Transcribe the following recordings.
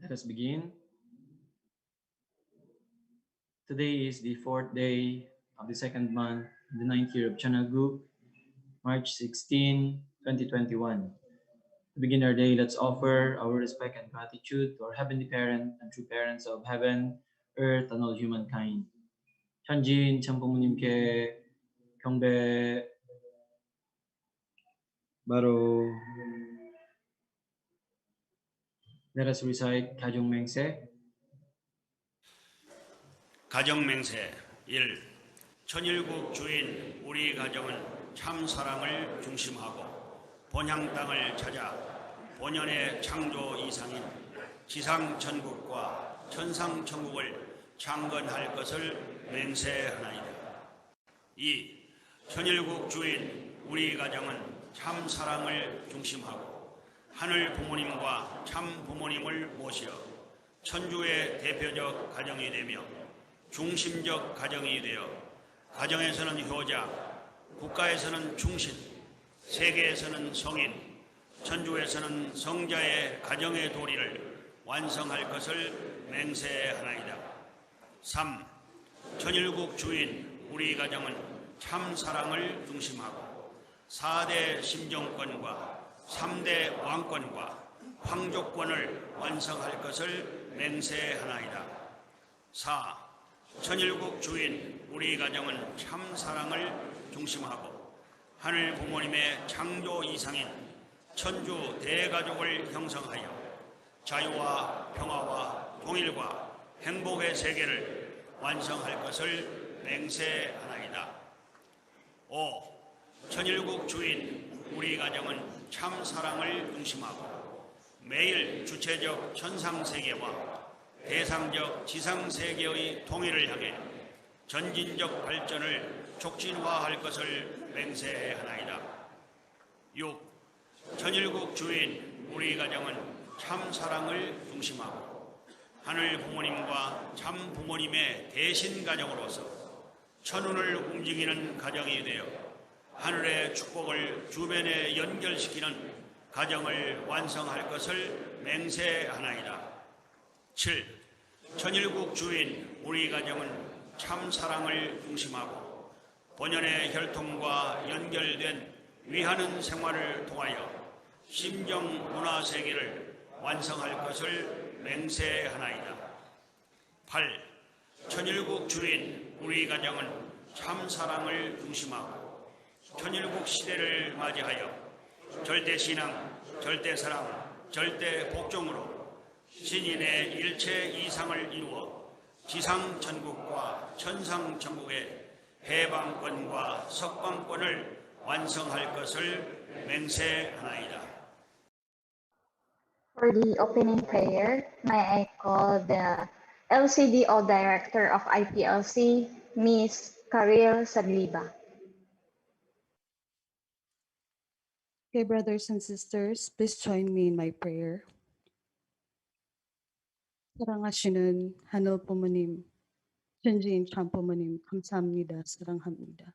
Let us begin. Today is the fourth day of the second month, the ninth year of Channel Group, March 16, 2021. To begin our day, let's offer our respect and gratitude to our Heavenly Parent and true parents of heaven, earth, and all humankind. 천지인 참부모님께 경배 바로. Let us recite 가정맹세. 가정맹세 1. 천일국 주인 우리 가정은 참 사랑을 중심하고 본향 땅을 찾아 본연의 창조 이상인 지상 천국과 천상 천국을 창건할 것을 맹세하나이다. 2. 천일국 주인 우리 가정은 참 사랑을 중심하고 하늘 부모님과 참 부모님을 모시어 천주의 대표적 가정이 되며 중심적 가정이 되어 가정에서는 효자, 국가에서는 충신, 세계에서는 성인, 천주에서는 성자의 가정의 도리를 완성할 것을 맹세하나이다. 3. 천일국 주인 우리 가정은 참 사랑을 중심하고 4대 심정권과 3대 왕권과 황족권을 완성할 것을 맹세하나이다. 4. 천일국 주인 우리 가정은 참 사랑을 중심하고 하늘 부모님의 창조 이상인 천주 대가족을 형성하여 자유와 평화와 통일과 행복의 세계를 완성할 것을 맹세하나이다. 5. 천일국 주인 우리 가정은 참 사랑을 중심하고 매일 주체적 천상세계와 대상적 지상세계의 통일을 향해 전진적 발전을 촉진화할 것을 맹세하나이다. 6. 천일국 주인 우리 가정은 참 사랑을 중심하고 하늘 부모님과 참 부모님의 대신 가정으로서 천운을 움직이는 가정이 되어 하늘의 축복을 주변에 연결시키는 가정을 완성할 것을 맹세하나이다. 7. 천일국 주인 우리 가정은 참 사랑을 중심하고 본연의 혈통과 연결된 위하는 생활을 통하여 심정 문화 세계를 완성할 것을 맹세하나이다. 8. 천일국 주인 우리 가정은 참 사랑을 중심하고 천일국 시대를 맞이하여 절대신앙, 절대사랑, 절대복종으로 신인의 일체 이상을 이루어 지상천국과 천상천국의 해방권과 석방권을 완성할 것을 맹세하나이다. For the opening prayer, may I call the LCDO Director of IPLC, Ms. Karil Sadliba. Okay, brothers and sisters, please join me in my prayer. 사랑하시는 하늘 부모님, 천지인 참 부모님, 감사합니다. 사랑합니다.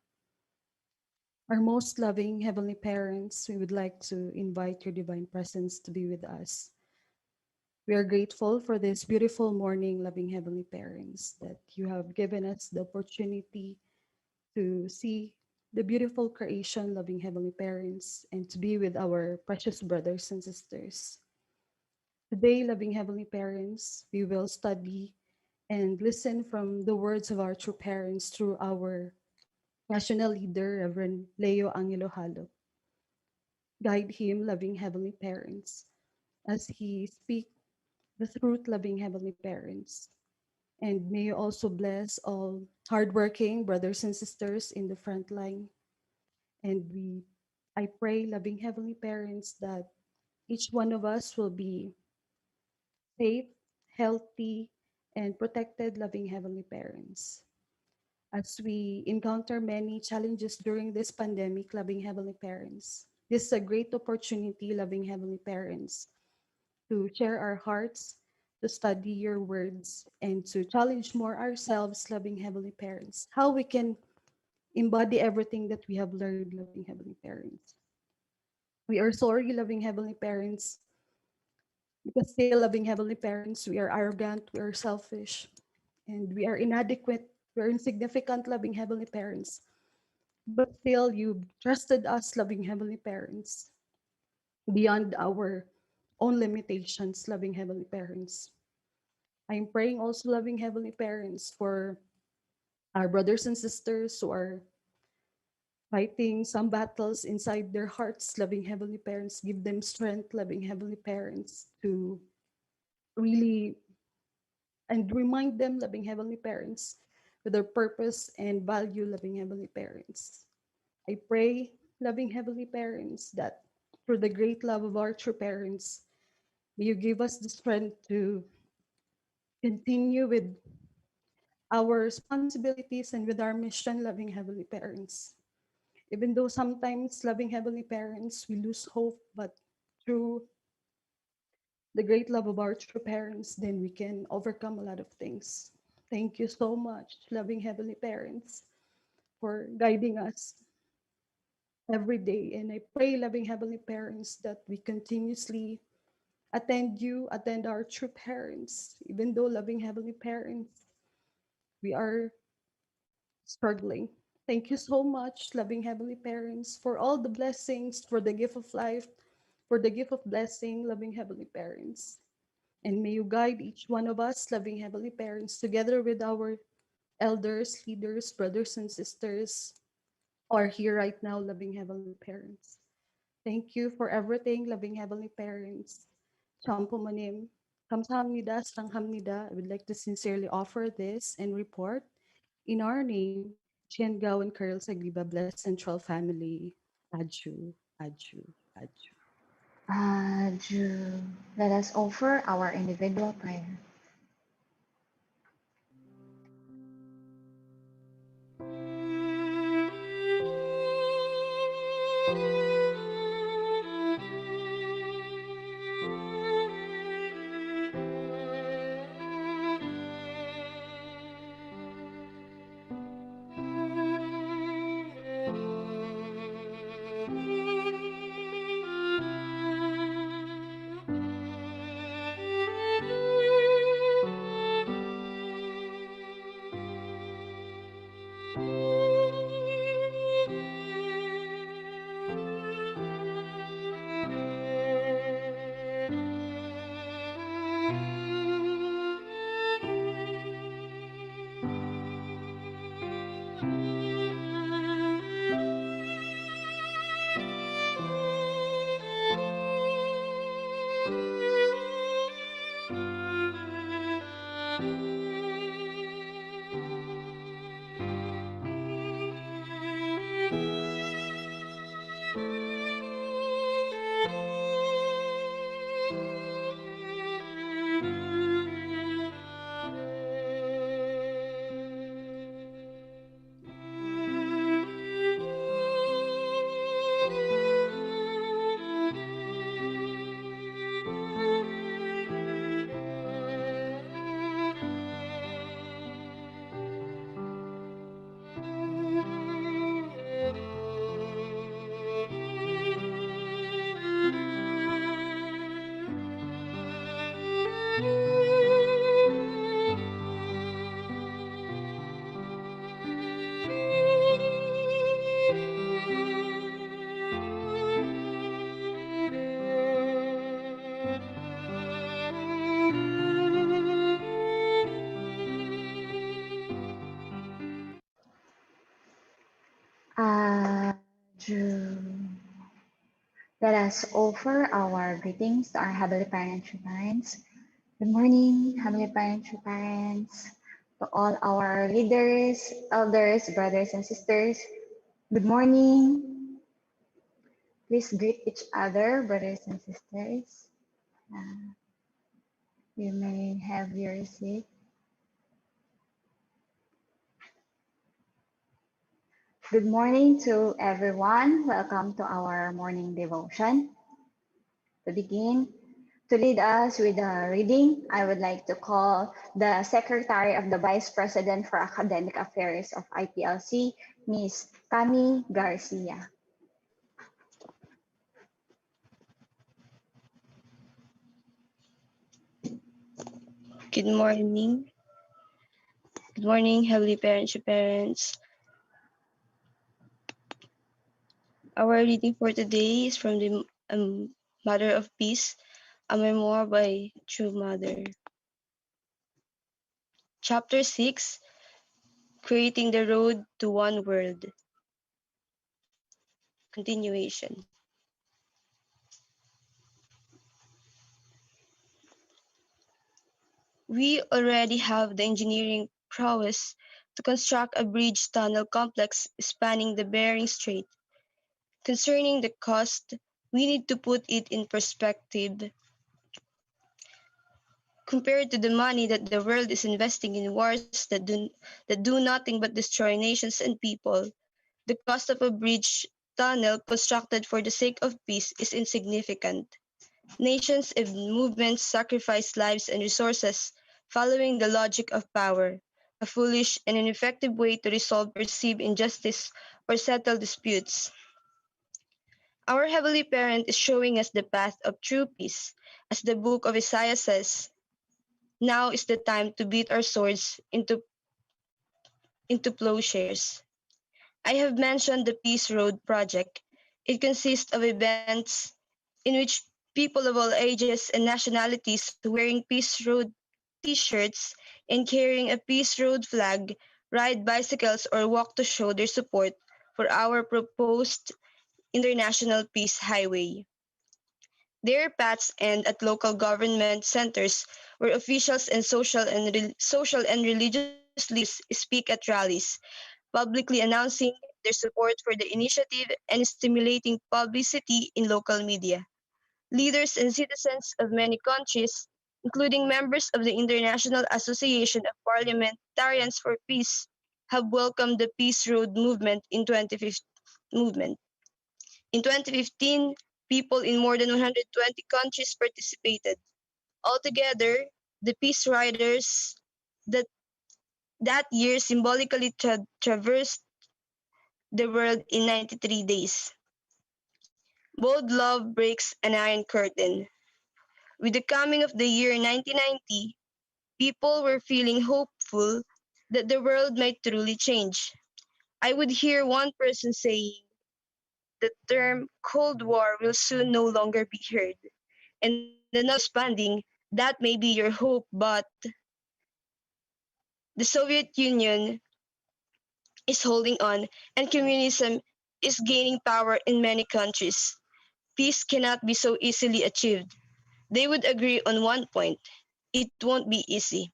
Our most loving Heavenly Parents, we would like to invite your divine presence to be with us. We are grateful for this beautiful morning, loving Heavenly Parents, that you have given us the opportunity to see the beautiful creation, loving Heavenly Parents, and to be with our precious brothers and sisters. Today, loving Heavenly Parents, we will study and listen from the words of our true parents through our national leader, Reverend Leo Angelo Halo. Guide him, loving Heavenly Parents, as he speaks the truth, loving Heavenly Parents. And may you also bless all hardworking brothers and sisters in the front line. And I pray, loving Heavenly Parents, that each one of us will be safe, healthy, and protected, loving Heavenly Parents. As we encounter many challenges during this pandemic, loving Heavenly Parents, this is a great opportunity, loving Heavenly Parents, to share our hearts, to study your words, and to challenge more ourselves, loving Heavenly Parents, how we can embody everything that we have learned, loving Heavenly Parents. We are sorry, loving Heavenly Parents, Because still, loving Heavenly Parents, we are arrogant, we are selfish, and we are inadequate, we are insignificant, loving Heavenly Parents. But still, you trusted us, loving Heavenly Parents, beyond our own limitations, loving Heavenly Parents. I'm praying also, loving Heavenly Parents, for our brothers and sisters who are fighting some battles inside their hearts, loving Heavenly Parents. Give them strength, loving Heavenly Parents, to really and remind them, loving Heavenly Parents, with their purpose and value, loving Heavenly Parents. I pray, loving Heavenly Parents, that through the great love of our true parents, may you give us the strength to continue with our responsibilities and with our mission, loving Heavenly Parents. Even though sometimes, loving Heavenly Parents, we lose hope, but through the great love of our true parents, then we can overcome a lot of things. Thank you so much, loving Heavenly Parents, for guiding us every day. And I pray, loving Heavenly Parents, that we continuously attend our true parents, even though, loving Heavenly Parents, we are struggling. Thank you so much, loving Heavenly Parents, for all the blessings, for the gift of life, for the gift of blessing, loving Heavenly Parents. And may you guide each one of us, loving Heavenly Parents, together with our elders, leaders, brothers, and sisters, who are here right now, loving Heavenly Parents. Thank you for everything, loving Heavenly Parents. Champumanim, kamsahamnida, sanghamnida. I would like to sincerely offer this and report in our name, Chiangao and Curl Sagliba, Blessed Central Family. Adju, Adju, Adju. Let us offer our individual prayer. Aju. Let us offer our greetings to our Heavenly Parents, true parents. Good morning, Heavenly Parents, true parents. To all our leaders, elders, brothers, and sisters, good morning. Please greet each other, brothers and sisters. You may have your seat. Good morning to everyone. Welcome to our morning devotion. To begin, to lead us with a reading, I would like to call the Secretary of the Vice President for Academic Affairs of IPLC, Ms. Cami Garcia. Good morning. Good morning, Heavenly Parents. Our reading for today is from the Mother of Peace, a memoir by True Mother. Chapter 6, Creating the Road to One World. Continuation. We already have the engineering prowess to construct a bridge tunnel complex spanning the Bering Strait. Concerning the cost, we need to put it in perspective. Compared to the money that the world is investing in wars that do nothing but destroy nations and people, the cost of a bridge tunnel constructed for the sake of peace is insignificant. Nations and movements sacrifice lives and resources following the logic of power, a foolish and ineffective way to resolve perceived injustice or settle disputes. Our Heavenly Parent is showing us the path of true peace, as the book of Isaiah says, "Now is the time to beat our swords into plowshares." I have mentioned the Peace Road project. It consists of events in which people of all ages and nationalities wearing Peace Road t-shirts and carrying a Peace Road flag ride bicycles or walk to show their support for our proposed International Peace Highway. Their paths end at local government centers where officials and social and religious leaders speak at rallies, publicly announcing their support for the initiative and stimulating publicity in local media. Leaders and citizens of many countries, including members of the International Association of Parliamentarians for Peace, have welcomed the Peace Road movement in 2015. In 2015, people in more than 120 countries participated. Altogether, the Peace Riders that that year symbolically traversed the world in 93 days. Bold love breaks an iron curtain. With the coming of the year 1990, people were feeling hopeful that the world might truly change. I would hear one person saying, "The term Cold War will soon no longer be heard," and another responding, "That may be your hope, but the Soviet Union is holding on and communism is gaining power in many countries. Peace cannot be so easily achieved." They would agree on one point: it won't be easy.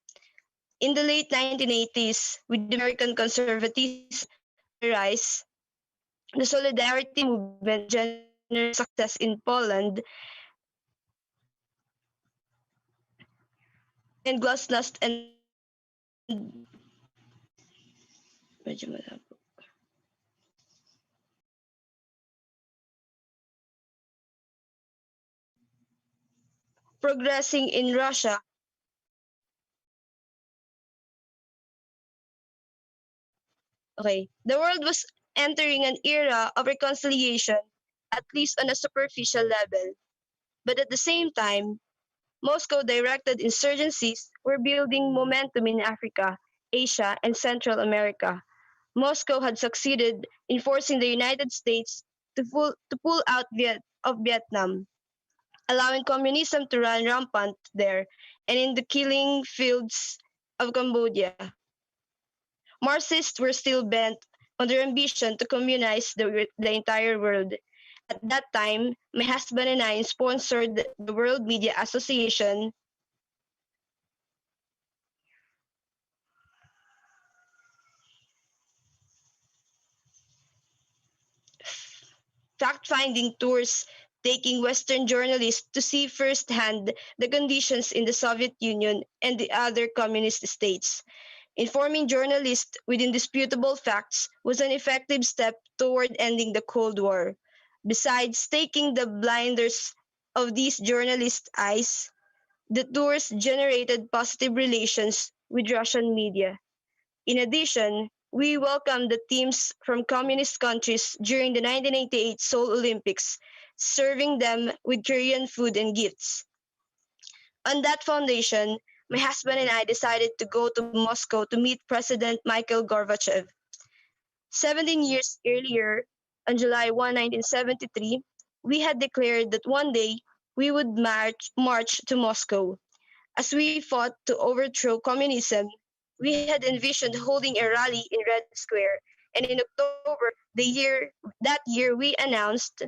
In the late 1980s, with American conservatism on the rise, the Solidarity movement generated success in Poland and glasnost and progressing in Russia. Okay, the world was entering an era of reconciliation, at least on a superficial level. But at the same time, Moscow-directed insurgencies were building momentum in Africa, Asia, and Central America. Moscow had succeeded in forcing the United States to pull out of Vietnam, allowing communism to run rampant there and in the killing fields of Cambodia. Marxists were still bent on their ambition to communize the entire world. At that time, my husband and I sponsored the World Media Association fact-finding tours, taking Western journalists to see firsthand the conditions in the Soviet Union and the other communist states. Informing journalists with indisputable facts was an effective step toward ending the Cold War. Besides taking the blinders of these journalists' eyes, the tours generated positive relations with Russian media. In addition, we welcomed the teams from communist countries during the 1988 Seoul Olympics, serving them with Korean food and gifts. On that foundation, my husband and I decided to go to Moscow to meet President Mikhail Gorbachev. 17 years earlier, on July 1, 1973, we had declared that one day we would march to Moscow. As we fought to overthrow communism, we had envisioned holding a rally in Red Square, and in October that year we announced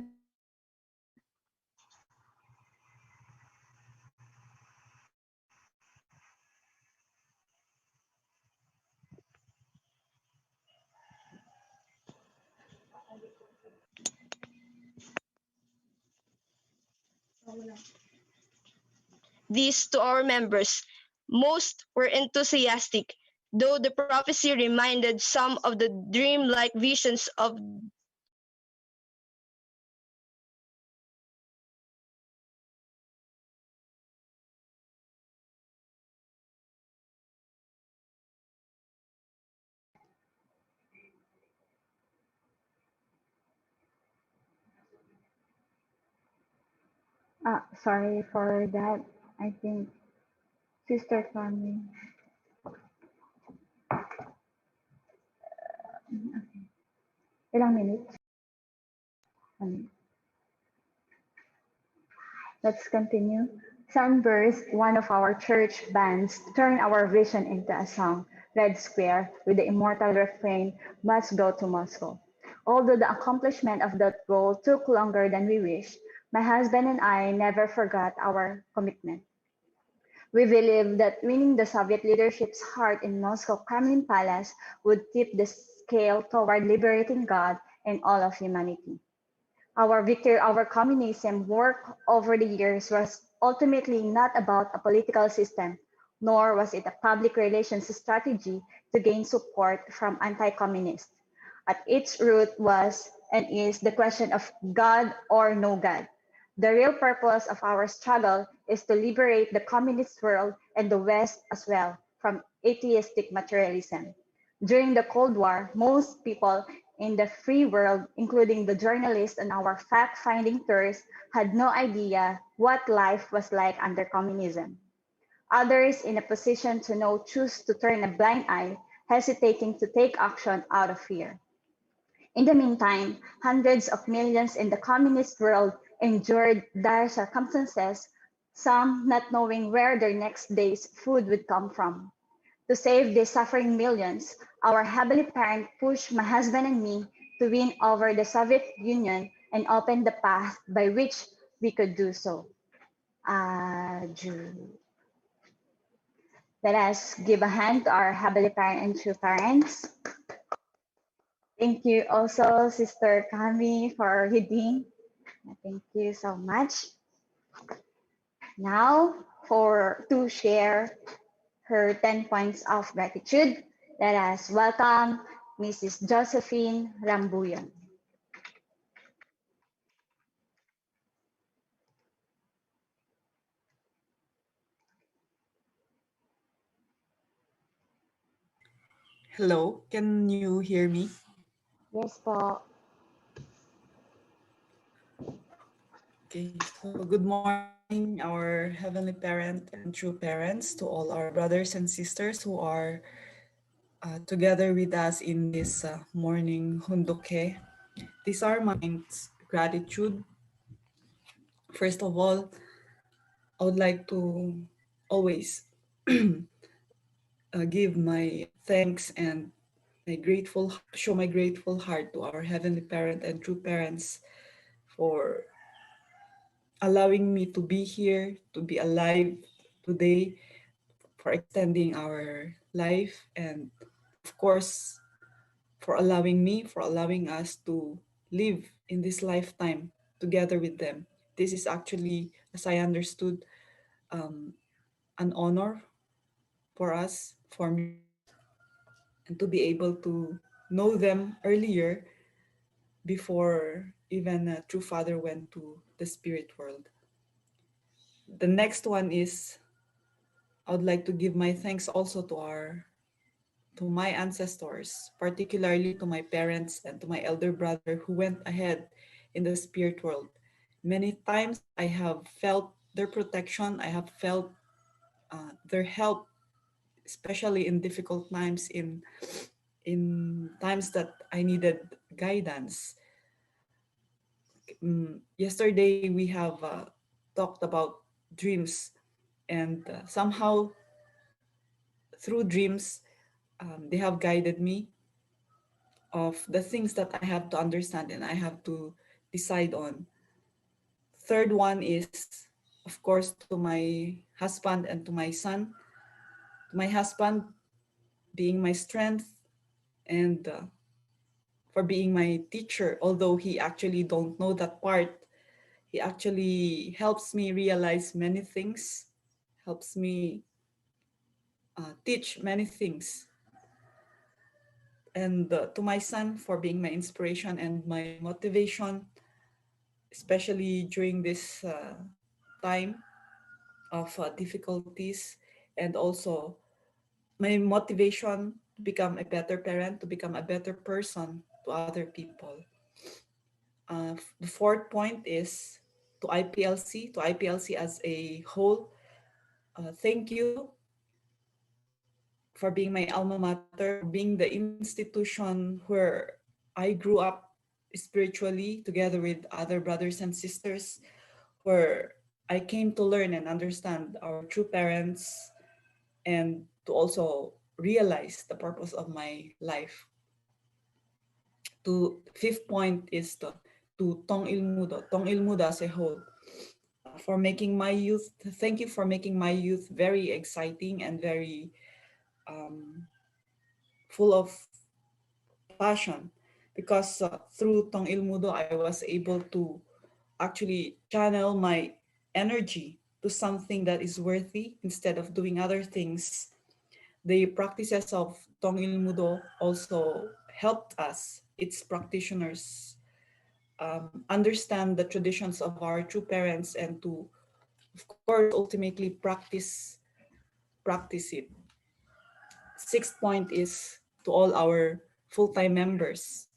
this to our members. Most were enthusiastic, though the prophecy reminded some of the dreamlike visions of Sorry for that. I think Sister Connie. Ilang minutes? Let's continue. Sunburst, one of our church bands, turned our vision into a song, Red Square, with the immortal refrain, Must Go to Moscow. Although the accomplishment of that goal took longer than we wished, my husband and I never forgot our commitment. We believed that winning the Soviet leadership's heart in Moscow Kremlin Palace would tip the scale toward liberating God and all of humanity. Our victory over communism work over the years was ultimately not about a political system, nor was it a public relations strategy to gain support from anti-communists. At its root was and is the question of God or no God. The real purpose of our struggle is to liberate the communist world and the West as well from atheistic materialism. During the Cold War, most people in the free world, including the journalists on our fact finding tours, had no idea what life was like under communism. Others in a position to know choose to turn a blind eye, hesitating to take action out of fear. In the meantime, hundreds of millions in the communist world endured dire circumstances, some not knowing where their next day's food would come from. To save these suffering millions, our heavenly parent pushed my husband and me to win over the Soviet Union and open the path by which we could do so. Adieu. Let us give a hand to our heavenly parent and true parents. Thank you also, Sister Kami, for reading. Thank you so much. Now, to share her 10 points of gratitude, let us welcome Mrs. Josephine Rambuyan. Hello, can you hear me? Yes po. Okay, so good morning, our Heavenly Parent and true parents, to all our brothers and sisters who are together with us in this morning hunduke. These are my gratitude. First of all, I would like to always give my thanks and show my grateful heart to our Heavenly Parent and true parents for allowing me to be here, to be alive today, for extending our life, and of course, for allowing us to live in this lifetime together with them. This is actually, as I understood, an honor for us, for me, and to be able to know them earlier before even a true father went to the spirit world. The next one is I would like to give my thanks also to my ancestors, particularly to my parents and to my elder brother who went ahead in the spirit world. Many times I have felt their protection. I have felt their help, especially in difficult times, in times that I needed guidance. Yesterday we have talked about dreams, and somehow through dreams, they have guided me of the things that I have to understand and I have to decide on. Third one is, of course, to my husband and to my son. To my husband, being my strength, and for being my teacher, although he actually don't know that part. He actually helps me realize many things, helps me teach many things. And to my son, for being my inspiration and my motivation, especially during this time of difficulties, and also my motivation to become a better parent, to become a better person to other people. The fourth point is to IPLC as a whole. Thank you for being my alma mater, for being the institution where I grew up spiritually together with other brothers and sisters, where I came to learn and understand our true parents and to also realize the purpose of my life. To fifth point is to Tong Ilmudo as a whole. For making my youth, thank you for making my youth very exciting and very full of passion, because through Tong Ilmudo, I was able to actually channel my energy to something that is worthy instead of doing other things. The practices of Tong Ilmudo also helped us, its practitioners, understand the traditions of our true parents and to, of course, ultimately practice it. Sixth point is to all our full-time members.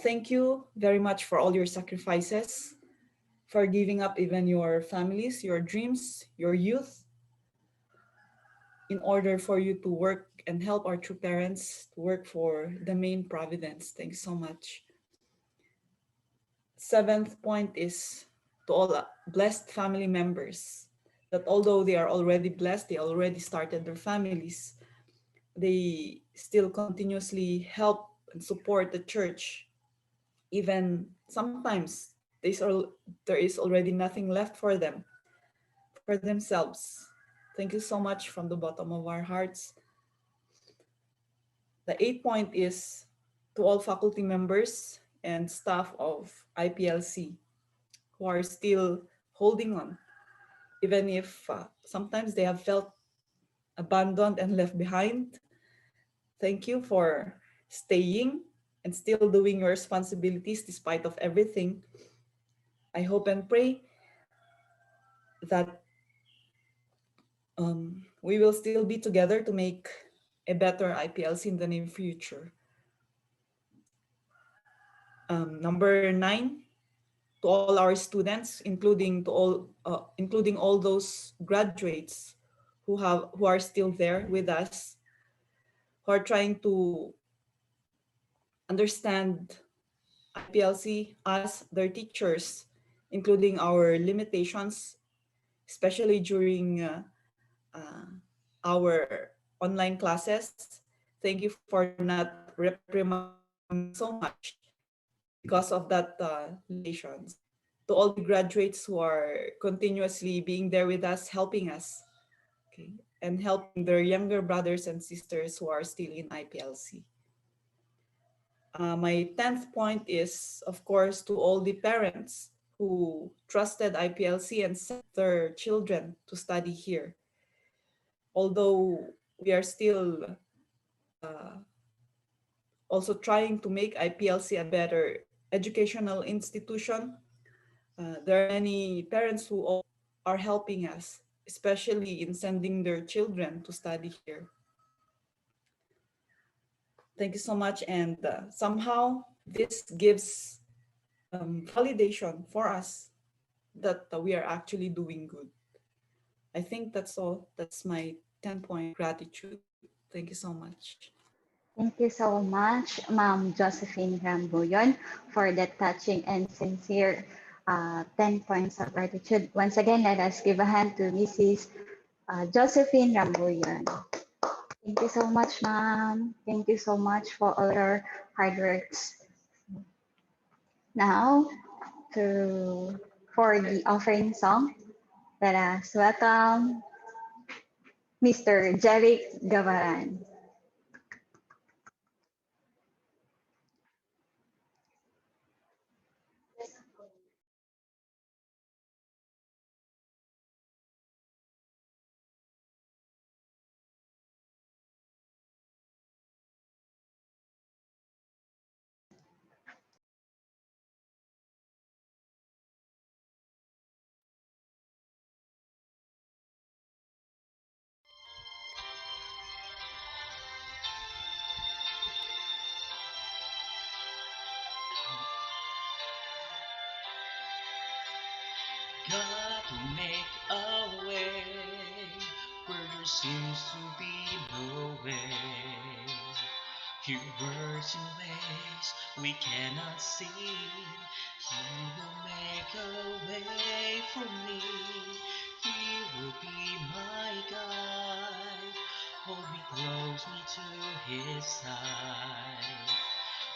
Thank you very much for all your sacrifices, for giving up even your families, your dreams, your youth, in order for you to work and help our true parents to work for the main providence. Thanks so much. Seventh point is to all blessed family members, that although they are already blessed, they already started their families, they still continuously help and support the church. Even sometimes there is already nothing left for them, for themselves. Thank you so much from the bottom of our hearts. The eighth point is to all faculty members and staff of IPLC who are still holding on, even if sometimes they have felt abandoned and left behind. Thank you for staying and still doing your responsibilities despite of everything. I hope and pray that we will still be together to make a better IPLC in the near future. Number 9, to all our students, including all those graduates who are still there with us, who are trying to understand IPLC, us, their teachers, including our limitations, especially during our online classes. Thank you for not reprimanding so much because of that limitations. To all the graduates who are continuously being there with us, helping us, okay, and helping their younger brothers and sisters who are still in IPLC. My 10th point is, of course, to all the parents who trusted IPLC and sent their children to study here. Although we are still also trying to make IPLC a better educational institution, there are many parents who are helping us, especially in sending their children to study here. Thank you so much. And somehow this gives validation for us that we are actually doing good. I think that's all. That's my 10-point gratitude. Thank you so much. Thank you so much, Ma'am Josephine Rambuyon, for that touching and sincere 10 points of gratitude. Once again, let us give a hand to Mrs. Josephine Rambuyon. Thank you so much, Ma'am. Thank you so much for all your hard works. Now, for the offering song, let us welcome Mr. Jeric Gavaran. God will make a way where there seems to be no way. He works in ways we cannot see. He will make a way for me. He will be my guide. Hold me closely to his side.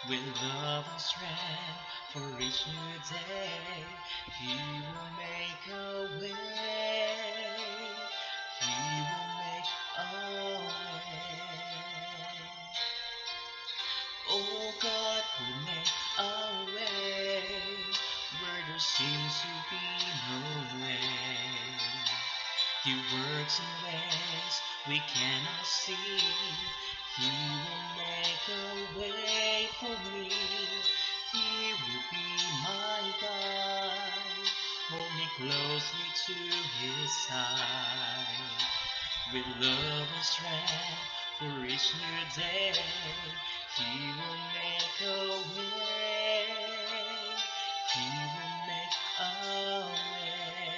With love and strength for each new day, he will make a way. He will make a way. Oh, God will make a way where there seems to be no way. He works in ways we cannot see. He will make a way for me. He will be my guide. Hold me closely to his side. With love and strength for each new day, he will make a way. He will make a way.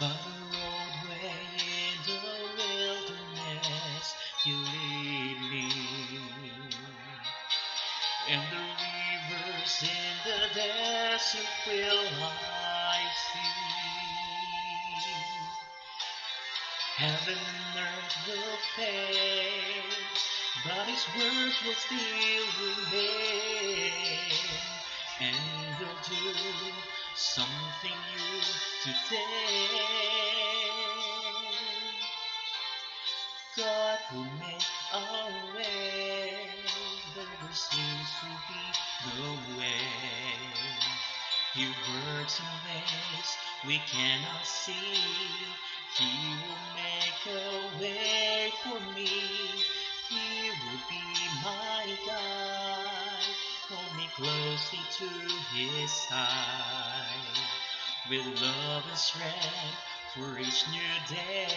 By the roadway in the wilderness, you lead me. And the rivers in the desert will I see. Heaven and earth will fade, but his words will still remain. And he'll do something new today. God will make a way where there seems to be no way. He works in ways we cannot see. He will make a way for me. He will be my guide. Hold me closely to his side. With love and strength for each new day,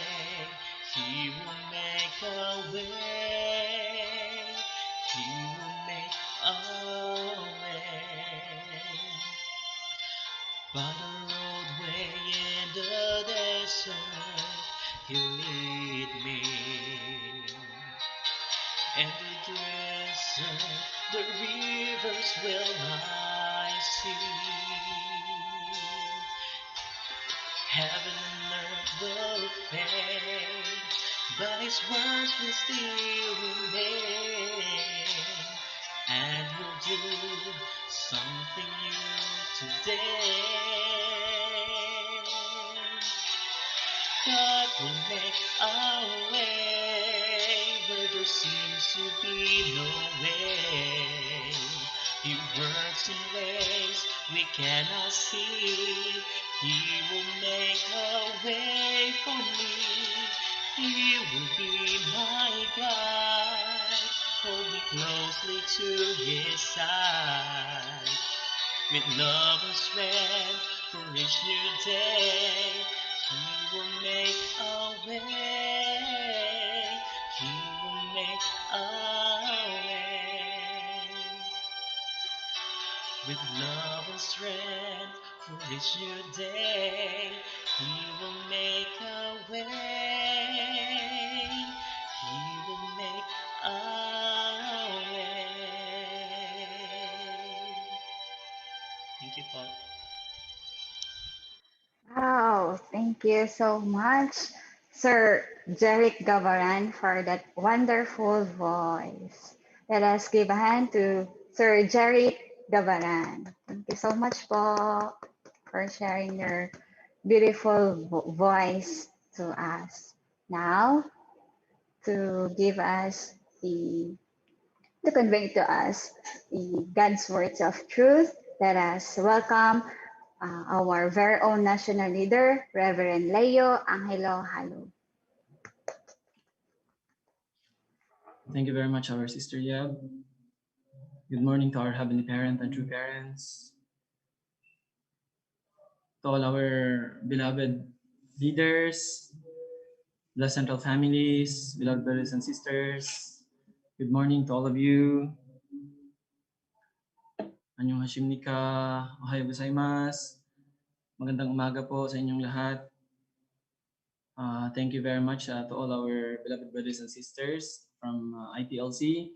he will make a way. He will make a way. By the roadway in the desert, you lead me. And the desert, the rivers will I see. Heaven and earth will fade, but his words will still remain. And he'll do something new today. God will make a way where there seems to be no way. He works in ways we cannot see. He will make a way for me. He will be my guide. Hold me closely to his side. With love and strength for each new day, he will make a way. He will make a way. With love and strength for each new day, Thank you so much, Sir Jeric Gavaran, for that wonderful voice. Let us give a hand to Sir Jeric Gavaran. Thank you so much po for sharing your beautiful voice to us. Now, to give us the to convey to us the God's words of truth. Let us welcome our very own national leader, Reverend Leo Angelo Halo. Thank you very much, our Sister Yab. Good morning to our Heavenly Parent and true parents, to all our beloved leaders, blessed central families, beloved brothers and sisters. Good morning to all of you. Annyeonghaseyo nika, ohayo gozaimasu. Magandang umaga po sa inyong lahat. Thank you very much to all our beloved brothers and sisters from IPLC.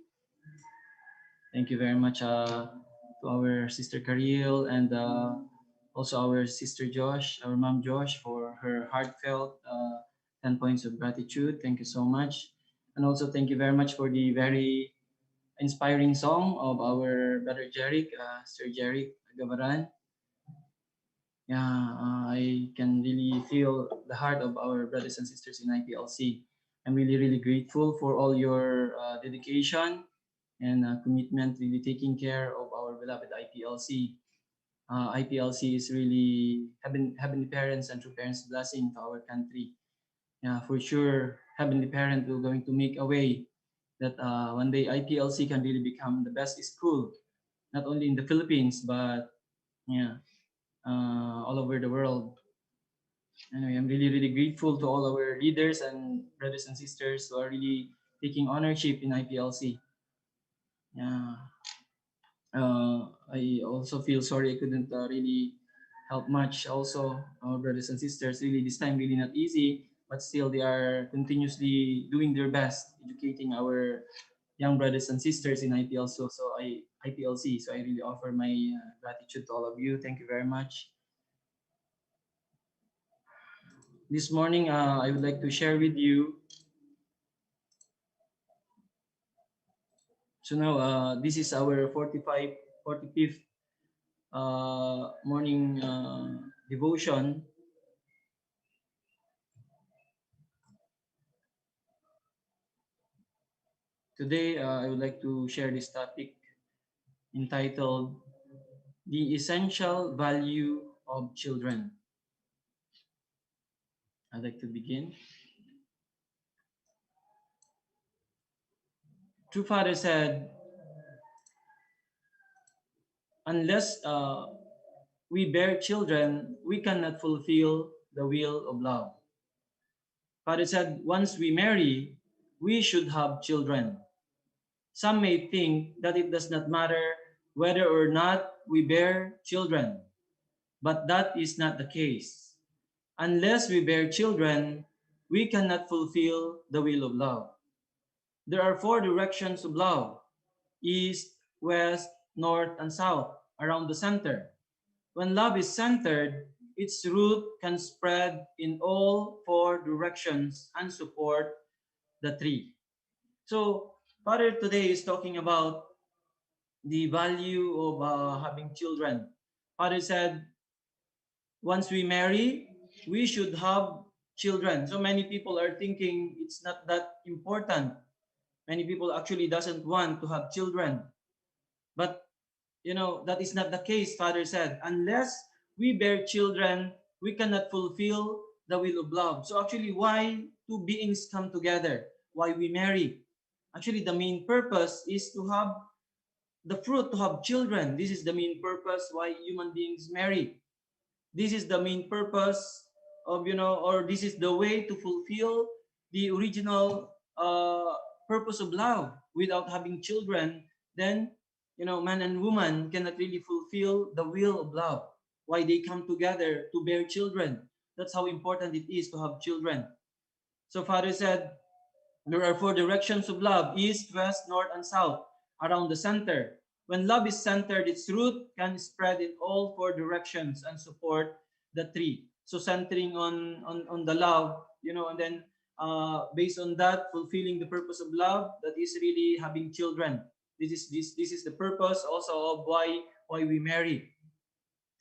Thank you very much to our Sister Karil and also our Sister Josh, our Mom Josh, for her heartfelt 10 points of gratitude. Thank you so much. And also thank you very much for the very inspiring song of our brother Jeric, Sir Jeric Gavaran. Yeah, I can really feel the heart of our brothers and sisters in IPLC. I'm really, really grateful for all your dedication and commitment, really taking care of our beloved IPLC. IPLC is really heavenly parents and true parents' blessing to our country. Yeah, for sure, heavenly parent will going to make a way that one day IPLC can really become the best school, not only in the Philippines but yeah, all over the world. Anyway, I'm really, really grateful to all our leaders and brothers and sisters who are really taking ownership in IPLC. Yeah. I also feel sorry I couldn't really help much. Also, our brothers and sisters, really this time really not easy, but still they are continuously doing their best, educating our young brothers and sisters in IPLC. IPLC. So I really offer my gratitude to all of you. Thank you very much. This morning, I would like to share with you. So now, this is our 45th morning devotion. Today, I would like to share this topic entitled The Essential Value of Children. I'd like to begin. True Father said, unless we bear children, we cannot fulfill the will of love. Father said, once we marry, we should have children. Some may think that it does not matter whether or not we bear children, but that is not the case. Unless we bear children, we cannot fulfill the will of love. There are 4 directions of love: east, west, north, and south, around the center. When love is centered, its root can spread in all 4 directions and support the tree. So, Father today is talking about the value of having children. Father said, once we marry, we should have children. So many people are thinking it's not that important. Many people actually doesn't want to have children. But that is not the case. Father said, unless we bear children, we cannot fulfill the will of love. So actually, why two beings come together? Why we marry? Actually, the main purpose is to have the fruit, to have children. This is the main purpose why human beings marry. This is the main purpose of, or this is the way to fulfill the original purpose of love. Without having children, then, man and woman cannot really fulfill the will of love. Why they come together to bear children. That's how important it is to have children. So Father said, there are 4 directions of love: east, west, north, and south, around the center. When love is centered, its root can spread in all 4 directions and support the tree. So centering on the love, and then based on that, fulfilling the purpose of love, that is really having children. This is the purpose also of why we marry,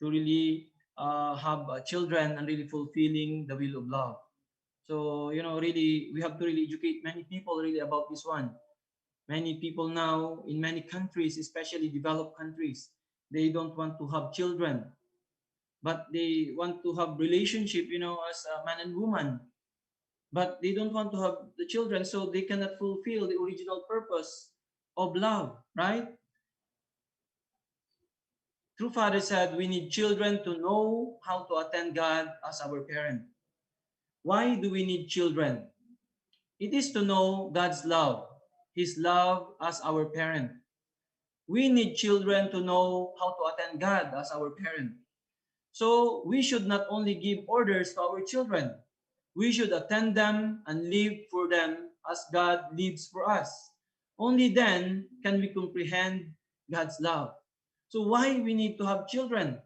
to really have children and really fulfilling the will of love. So really we have to really educate many people really about this one. Many people now in many countries, especially developed countries, they don't want to have children, but they want to have relationship, as a man and woman, but they don't want to have the children, so they cannot fulfill the original purpose of love, right? True Father said we need children to know how to attend God as our parent. Why do we need children? It is to know God's love, His love as our parent. We need children to know how to attend God as our parent. So we should not only give orders to our children, we should attend them and live for them as God lives for us. Only then can we comprehend God's love. So why we need to have children?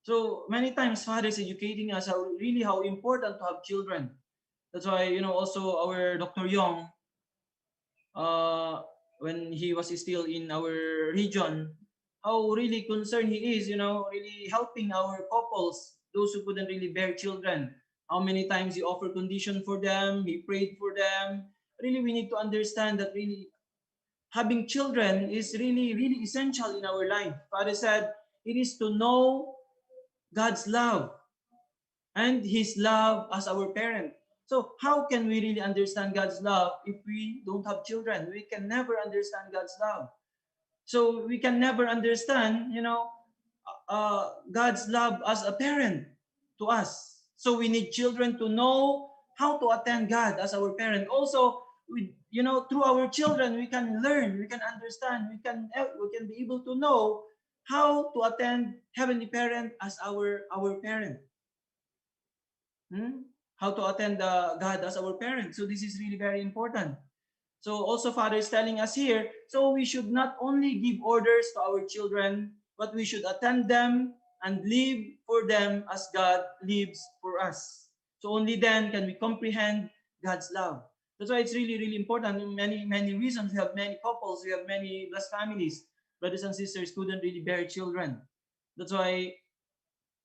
So many times Father is educating us how important to have children. That's why also our Dr. Yong, uh, when he was still in our region, how really concerned he is, really helping our couples, those who couldn't really bear children. How many times he offered condition for them, he prayed for them. Really, we need to understand that really having children is really, really essential in our life. Father said, it is to know God's love and His love as our parent. So how can we really understand God's love if we don't have children? We can never understand God's love. So we can never understand, God's love as a parent to us. So we need children to know how to attend God as our parent. Also, through our children, we can learn, we can understand, we can be able to know how to attend Heavenly Parent as our parent. How to attend God as our parent. So this is really very important. So also Father is telling us here, so we should not only give orders to our children, but we should attend them and live for them as God lives for us. So only then can we comprehend God's love. That's why it's really, really important. Many, many reasons. We have many couples, we have many blessed families. Brothers and sisters couldn't really bear children. That's why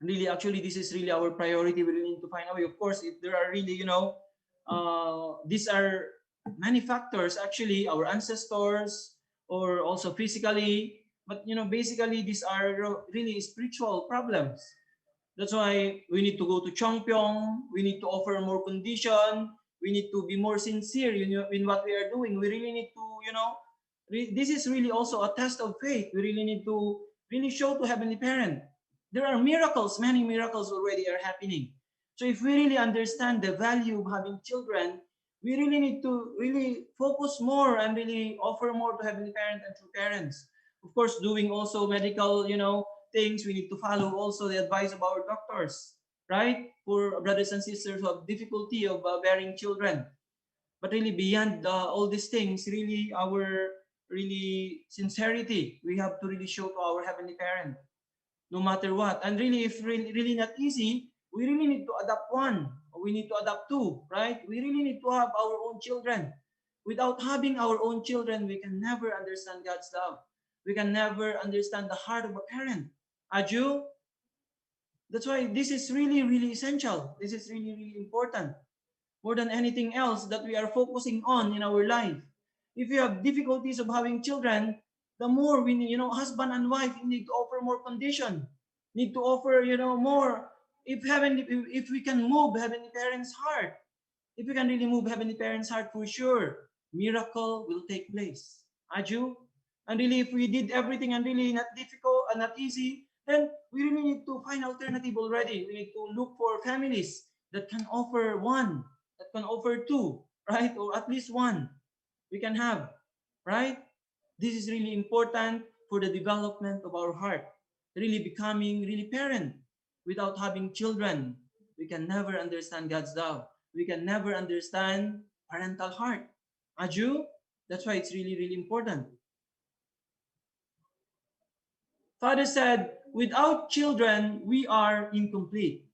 really, actually, this is really our priority. We really need to find a way. Of course, if there are really, these are many factors, actually, our ancestors, or also physically, but, basically, these are really spiritual problems. That's why we need to go to Chongpyong. We need to offer more condition. We need to be more sincere in what we are doing. We really need to, this is really also a test of faith. We really need to really show to Heavenly Parent. There are miracles, many miracles already are happening. So if we really understand the value of having children, we really need to really focus more and really offer more to Heavenly Parent and true parents. Of course, doing also medical, things, we need to follow also the advice of our doctors, right? For brothers and sisters who have difficulty of bearing children. But really beyond all these things, really our really sincerity, we have to really show to our Heavenly Parent, no matter what. And really, if really not easy, we really need to adopt one. We need to adopt two, right? We really need to have our own children. Without having our own children, we can never understand God's love. We can never understand the heart of a parent. Aju, that's why this is really, really essential. This is really, really important. More than anything else that we are focusing on in our life. If you have difficulties of having children, the more we need, husband and wife need to offer more condition, need to offer, more. If we can move Heavenly Parents' heart, if we can really move Heavenly Parents' heart, for sure, miracle will take place. Aju? And really, if we did everything and really not difficult and not easy, then we really need to find alternative already. We need to look for families that can offer one, that can offer two, right? Or at least one we can have, right? This is really important for the development of our heart. Really becoming really parent. Without having children, we can never understand God's love. We can never understand parental heart. Aju, that's why it's really, really important. Father said, without children, we are incomplete.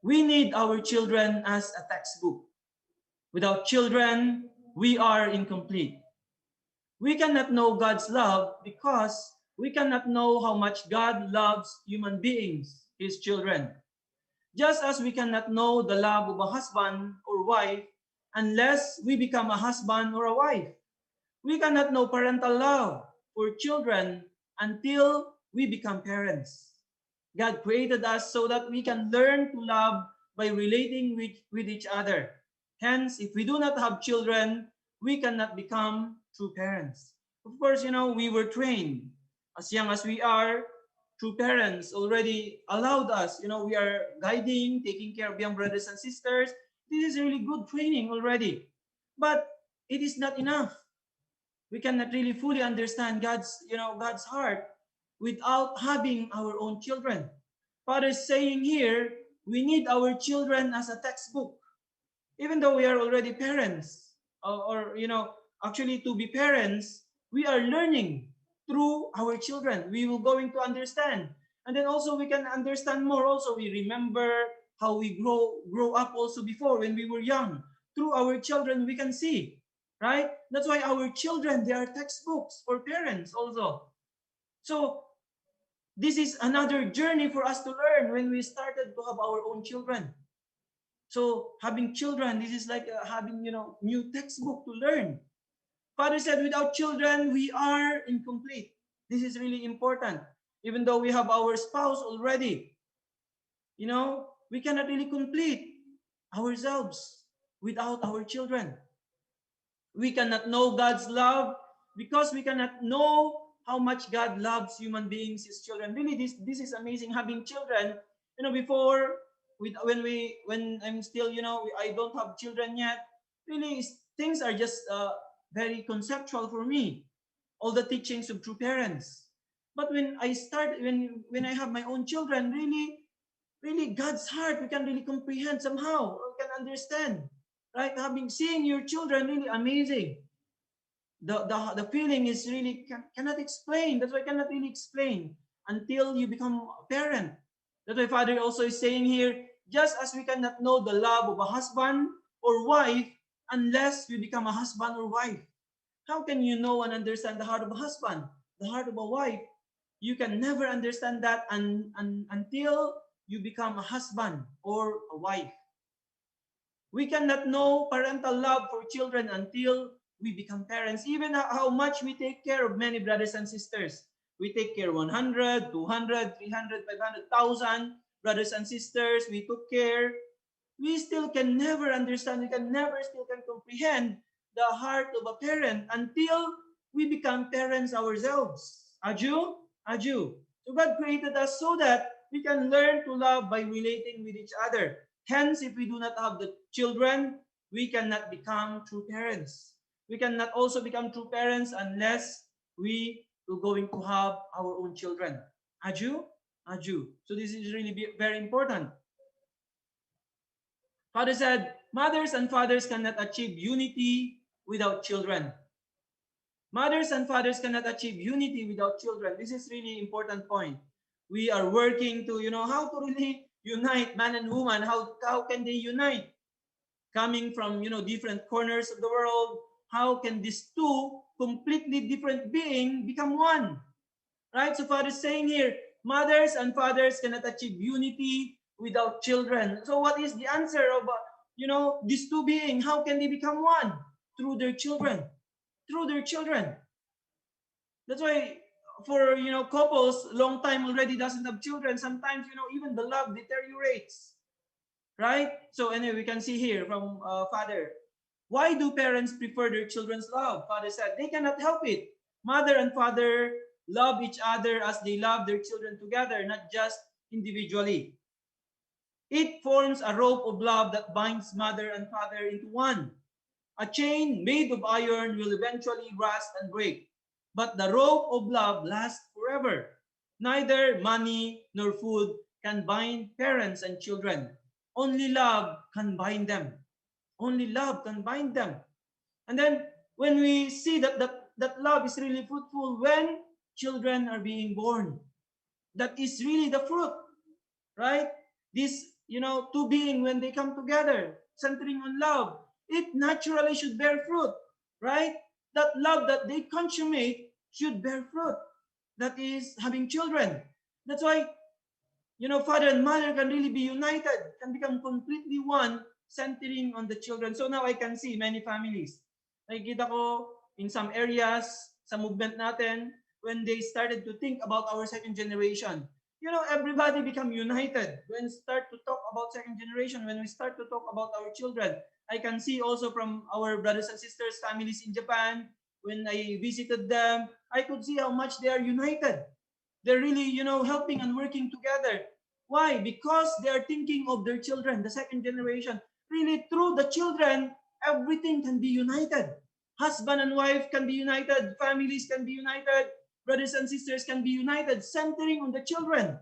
We need our children as a textbook. Without children, we are incomplete. We cannot know God's love because we cannot know how much God loves human beings, his children. Just as we cannot know the love of a husband or wife unless we become a husband or a wife. We cannot know parental love for children until we become parents. God created us so that we can learn to love by relating with each other. Hence, if we do not have children, we cannot become true parents. Of course, we were trained as young as we are. True parents already allowed us, we are guiding, taking care of young brothers and sisters. This is really good training already. But it is not enough. We cannot really fully understand God's heart without having our own children. Father is saying here, we need our children as a textbook. Even though we are already parents, actually to be parents, we are learning through our children. We will going to understand. And then also we can understand more also. We remember how we grow up also before when we were young. Through our children, we can see, right? That's why our children, they are textbooks for parents also. So this is another journey for us to learn when we started to have our own children. So having children, this is like having, new textbook to learn. Father said, without children, we are incomplete. This is really important. Even though we have our spouse already, we cannot really complete ourselves without our children. We cannot know God's love because we cannot know how much God loves human beings, his children. Really, this is amazing having children. Before when I'm still, I don't have children yet. Really, things are just very conceptual for me. All the teachings of true parents. But when I have my own children, really God's heart, we can really comprehend somehow, or can understand. Right? Seeing your children, really amazing. The feeling is really cannot explain. That's why I cannot really explain until you become a parent. That's why Father also is saying here, just as we cannot know the love of a husband or wife unless we become a husband or wife. How can you know and understand the heart of a husband, the heart of a wife? You can never understand that until you become a husband or a wife. We cannot know parental love for children until we become parents. Even how much we take care of many brothers and sisters. We take care 100, 200, 300, 500,000 brothers and sisters. We took care. We still can never understand. We can never still can comprehend the heart of a parent until we become parents ourselves. Aju? Aju. So God created us so that we can learn to love by relating with each other. Hence, if we do not have the children, we cannot become true parents. We cannot also become true parents unless we are going to have our own children. Aju? Aju. So this is really very important. Father said, mothers and fathers cannot achieve unity without children. Mothers and fathers cannot achieve unity without children. This is really important point. We are working to, how to really unite man and woman. How can they unite? Coming from, different corners of the world, how can these two completely different beings become one? Right? So Father is saying here, mothers and fathers cannot achieve unity without children. So what is the answer of, these two beings? How can they become one? Through their children. Through their children. That's why for, couples, long time already doesn't have children. Sometimes, even the love deteriorates. Right? So anyway, we can see here from Father. Why do parents prefer their children's love? Father said, they cannot help it. Mother and father love each other as they love their children together, not just individually. It forms a rope of love that binds mother and father into one. A chain made of iron will eventually rust and break, but the rope of love lasts forever. Neither money nor food can bind parents and children. Only love can bind them. Only love can bind them. And then when we see that love is really fruitful when children are being born, that is really the fruit, right? This two beings when they come together, centering on love, it naturally should bear fruit, right? That love that they consummate should bear fruit. That is having children. That's why, father and mother can really be united, can become completely one, centering on the children. So now I can see many families. Nakikita ko in some areas, sa movement natin, when they started to think about our second generation, everybody become united. When we start to talk about second generation, when we start to talk about our children, I can see also from our brothers and sisters, families in Japan, when I visited them, I could see how much they are united. They're really, helping and working together. Why? Because they are thinking of their children, the second generation. Really, through the children, everything can be united. Husband and wife can be united. Families can be united. Brothers and sisters can be united, centering on the children.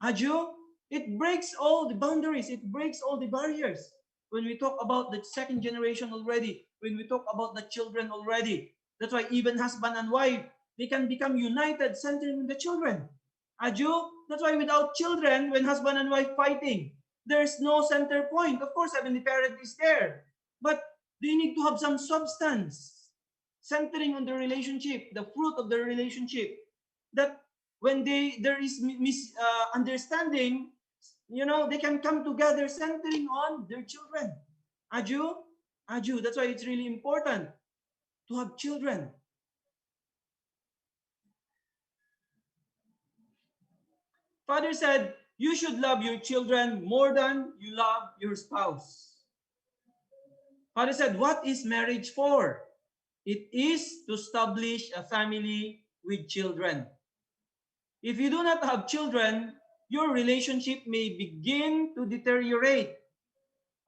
Aju, it breaks all the boundaries. It breaks all the barriers. When we talk about the second generation already, when we talk about the children already, that's why even husband and wife, they can become united, centering on the children. Aju, that's why without children, when husband and wife fighting, there's no center point. Of course, Heavenly Parent is there, but they need to have some substance, centering on the relationship, the fruit of the relationship. That when there is misunderstanding, they can come together, centering on their children. Aju, Aju. That's why it's really important to have children. Father said, you should love your children more than you love your spouse. Father said, what is marriage for? It is to establish a family with children. If you do not have children, your relationship may begin to deteriorate.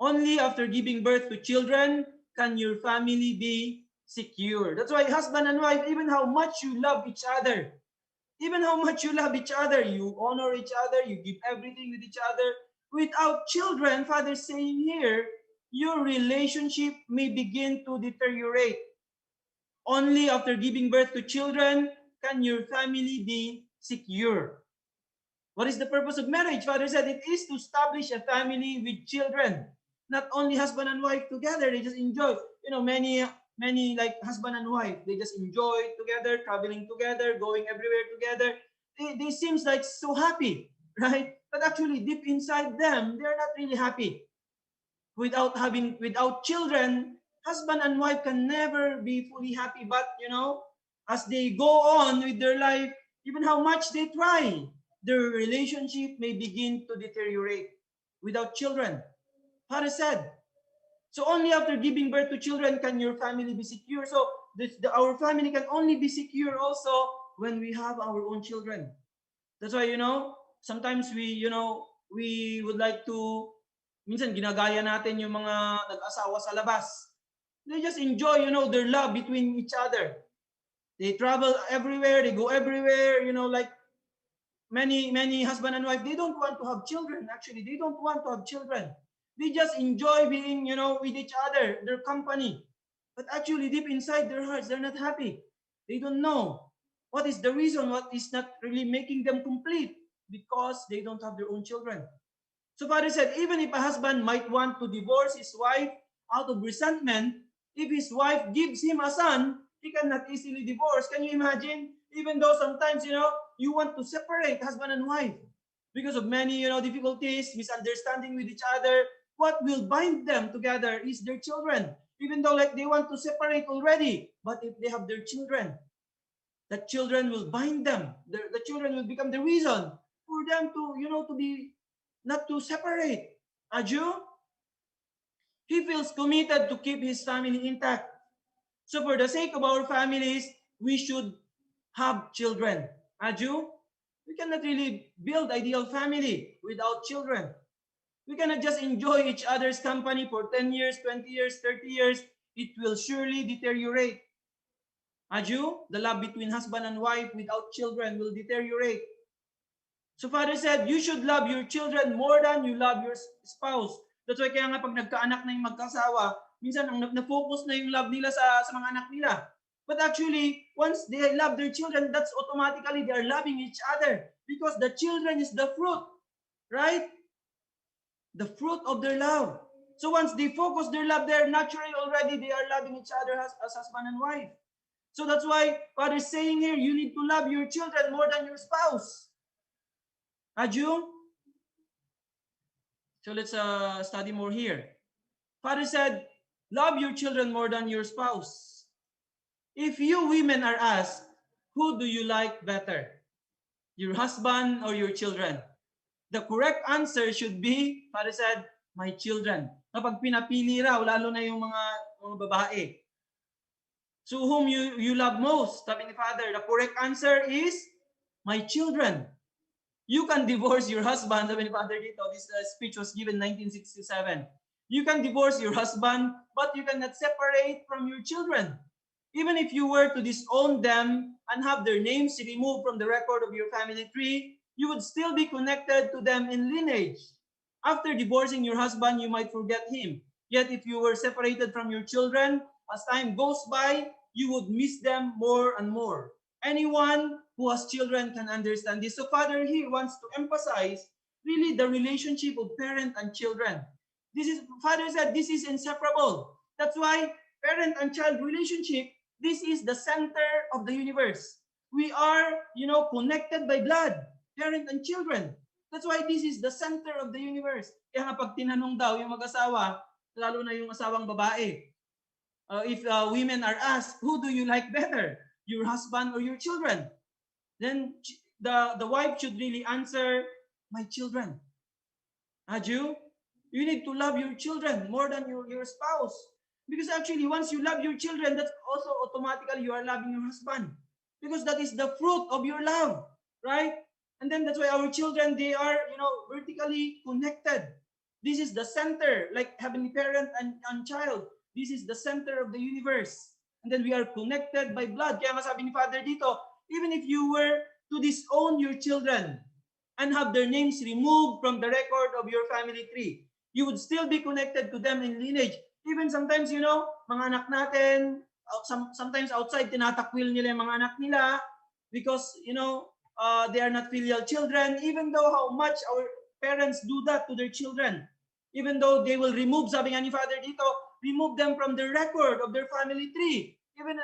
Only after giving birth to children can your family be secure. That's why husband and wife, even how much you love each other, even how much you love each other, you honor each other, you give everything with each other. Without children, Father is saying here, your relationship may begin to deteriorate. Only after giving birth to children can your family be secure. What is the purpose of marriage? Father said it is to establish a family with children. Not only husband and wife together, they just enjoy. Many like husband and wife, they just enjoy together, traveling together, going everywhere together. They seems like so happy, right? But actually deep inside them, they're not really happy. Without children, husband and wife can never be fully happy. But as they go on with their life, even how much they try, their relationship may begin to deteriorate without children. Father said, so only after giving birth to children can your family be secure. So our family can only be secure also when we have our own children. That's why, sometimes we would like to, minsan ginagaya natin yung mga nag-asawa sa labas. They just enjoy, their love between each other. They travel everywhere, they go everywhere, like many husband and wife, they don't want to have children. Actually, they don't want to have children. They just enjoy being, with each other, their company. But actually, deep inside their hearts, they're not happy. They don't know what is the reason, what is not really making them complete, because they don't have their own children. So Father said, even if a husband might want to divorce his wife out of resentment, if his wife gives him a son, he cannot easily divorce. Can you imagine? Even though sometimes, you want to separate husband and wife because of many, difficulties, misunderstanding with each other, what will bind them together is their children. Even though like they want to separate already, but if they have their children, the children will bind them. The children will become the reason for them to, to be not to separate. Aju, he feels committed to keep his family intact. So for the sake of our families, we should have children. Aju, we cannot really build ideal family without children. We cannot just enjoy each other's company for 10 years, 20 years, 30 years. It will surely deteriorate. Aju, the love between husband and wife without children will deteriorate. So Father said, you should love your children more than you love your spouse. That's why kaya nga pag nagkaanak na yung magkasawa, minsan ang na-focus na yung love nila sa mga anak nila. But actually, once they love their children, that's automatically they are loving each other because the children is the fruit, right? the fruit of their love. So once they focus their love there, naturally already they are loving each other as husband and wife. So that's why Father is saying here, you need to love your children more than your spouse. Aju? So let's study more here. Father said, love your children more than your spouse. If you women are asked, who do you like better? Your husband or your children? The correct answer should be, Father said, my children. Kapag pinapili raw, lalo na yung mga babae. So whom you love most? Sabi ni Father, the correct answer is, my children. You can divorce your husband. Sabi ni Father dito, this speech was given 1967. You can divorce your husband, but you cannot separate from your children. Even if you were to disown them and have their names removed from the record of your family tree, you would still be connected to them in lineage. After divorcing your husband, you might forget him. Yet if you were separated from your children, as time goes by, you would miss them more and more. Anyone who has children can understand this. So Father here wants to emphasize really the relationship of parent and children. Father said this is inseparable. That's why parent and child relationship, this is the center of the universe. We are, connected by blood, parent and children. That's why this is the center of the universe. Kaya pag tinanong daw yung mag-asawa, lalo na yung asawang babae, if women are asked, who do you like better? Your husband or your children? Then the wife should really answer, my children. Aju, you need to love your children more than your spouse. Because actually, once you love your children, that's also automatically you are loving your husband. Because that is the fruit of your love, right? And then that's why our children, they are, vertically connected. This is the center, like heavenly parent and child. This is the center of the universe. And then we are connected by blood. Kaya nga sabi ni Father dito, even if you were to disown your children and have their names removed from the record of your family tree, you would still be connected to them in lineage. Even sometimes, mga anak natin, sometimes outside, tinatakwil nila yung mga anak nila because, they are not filial children, even though how much our parents do that to their children. Even though they will remove, sabi nga ni Father dito, remove them from the record of their family tree. Even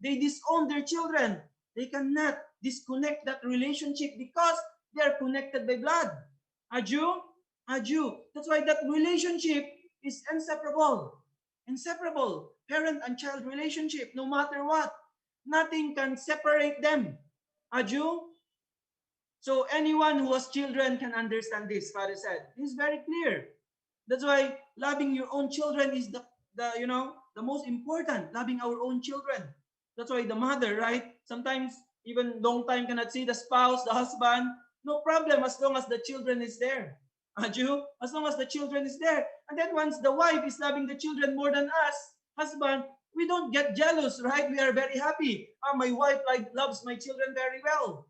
they disown their children. They cannot disconnect that relationship because they are connected by blood. Aju? That's why that relationship is inseparable. Inseparable. Parent and child relationship, no matter what. Nothing can separate them. Aju? So anyone who has children can understand this, Father said. It's very clear. That's why loving your own children is the most important. Loving our own children. That's why the mother, right? Sometimes even long time cannot see the spouse, the husband. No problem as long as the children is there. Aju? As long as the children is there. And then once the wife is loving the children more than us, husband, we don't get jealous, right? We are very happy. My wife loves my children very well.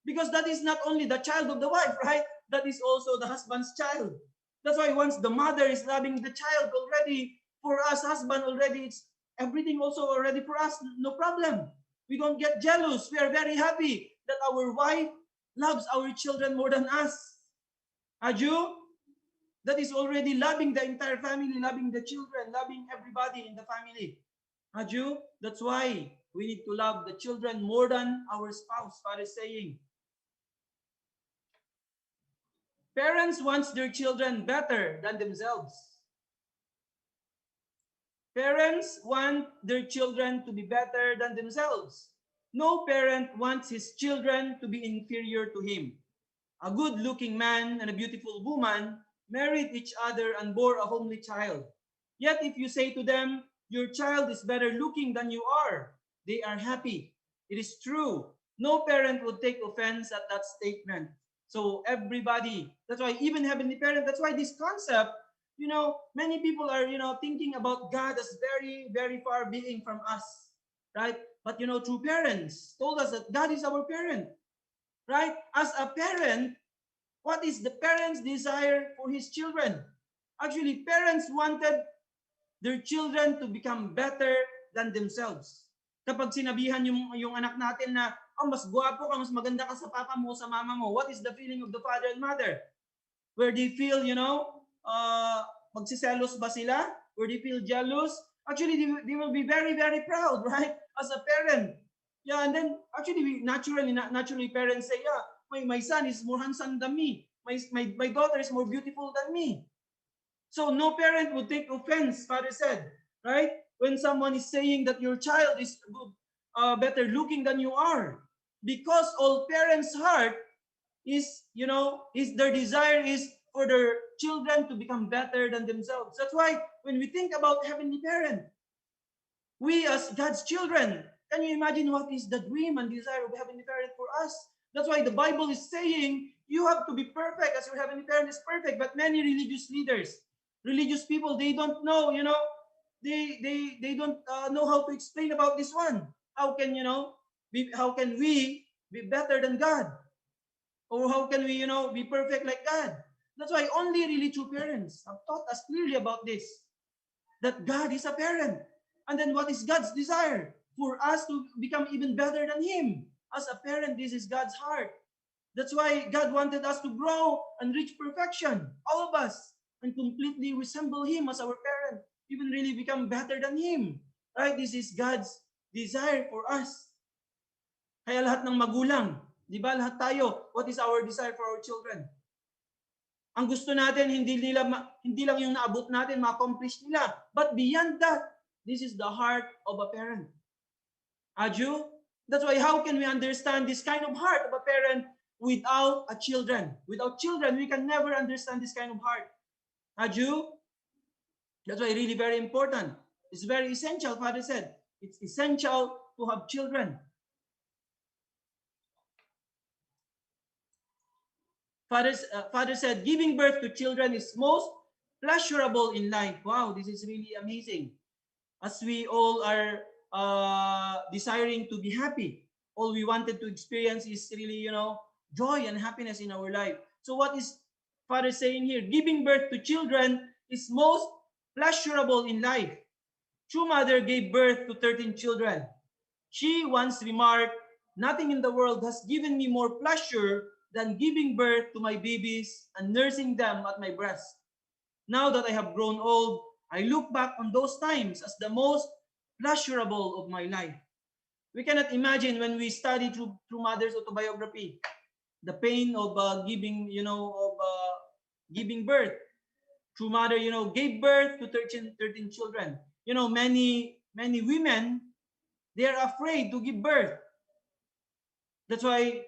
Because that is not only the child of the wife, right? That is also the husband's child. That's why once the mother is loving the child already, for us, husband already, it's everything also already for us, no problem. We don't get jealous. We are very happy that our wife loves our children more than us. Aju? That is already loving the entire family, loving the children, loving everybody in the family. Aju? That's why we need to love the children more than our spouse, Father is saying. Parents want their children better than themselves. Parents want their children to be better than themselves. No parent wants his children to be inferior to him. A good-looking man and a beautiful woman married each other and bore a homely child. Yet if you say to them, your child is better looking than you are, they are happy. It is true. No parent would take offense at that statement. So everybody, that's why even heavenly parent, that's why this concept, many people are, thinking about God as very, very far being from us, right? But, true parents told us that God is our parent, right? As a parent, what is the parent's desire for his children? Actually, parents wanted their children to become better than themselves. Kapag sinabihan yung anak natin na, mas gwapo ka, mas maganda ka sa papa mo, sa mama mo, what is the feeling of the father and mother? Where they feel, magsiselos ba sila? Or they feel jealous? Actually, they will be very, very proud, right? As a parent. Yeah, and then actually, naturally parents say, yeah, my son is more handsome than me. My daughter is more beautiful than me. So no parent would take offense, Father said, right? When someone is saying that your child is good, better looking than you are. Because all parents' heart is, is their desire is for their children to become better than themselves. That's why when we think about Heavenly Parent, we as God's children, can you imagine what is the dream and desire of Heavenly Parent for us? That's why the Bible is saying you have to be perfect as your Heavenly Parent is perfect. But many religious leaders, religious people, they don't know, they don't know how to explain about this one. How can, how can we be better than God? Or how can we, be perfect like God? That's why only really true parents have taught us clearly about this, that God is a parent. And then what is God's desire? For us to become even better than Him. As a parent, this is God's heart. That's why God wanted us to grow and reach perfection, all of us, and completely resemble Him as our parent, even really become better than Him. Right? This is God's desire for us. Kaya lahat ng magulang, di ba, lahat tayo, what is our desire for our children? Ang gusto natin, hindi lang yung naabot natin, ma-accomplish nila. But beyond that, this is the heart of a parent. Aju? That's why how can we understand this kind of heart of a parent without a children? Without children, we can never understand this kind of heart. Aju? That's why really very important. It's very essential, Father said. It's essential to have children. Father said, giving birth to children is most pleasurable in life. Wow, this is really amazing. As we all are desiring to be happy, all we wanted to experience is really, joy and happiness in our life. So what is Father saying here? Giving birth to children is most pleasurable in life. True mother gave birth to 13 children. She once remarked, nothing in the world has given me more pleasure than giving birth to my babies and nursing them at my breast. Now that I have grown old, I look back on those times as the most pleasurable of my life. We cannot imagine when we study through mother's autobiography, the pain of giving birth. True mother, gave birth to 13 children. Many women, they are afraid to give birth. That's why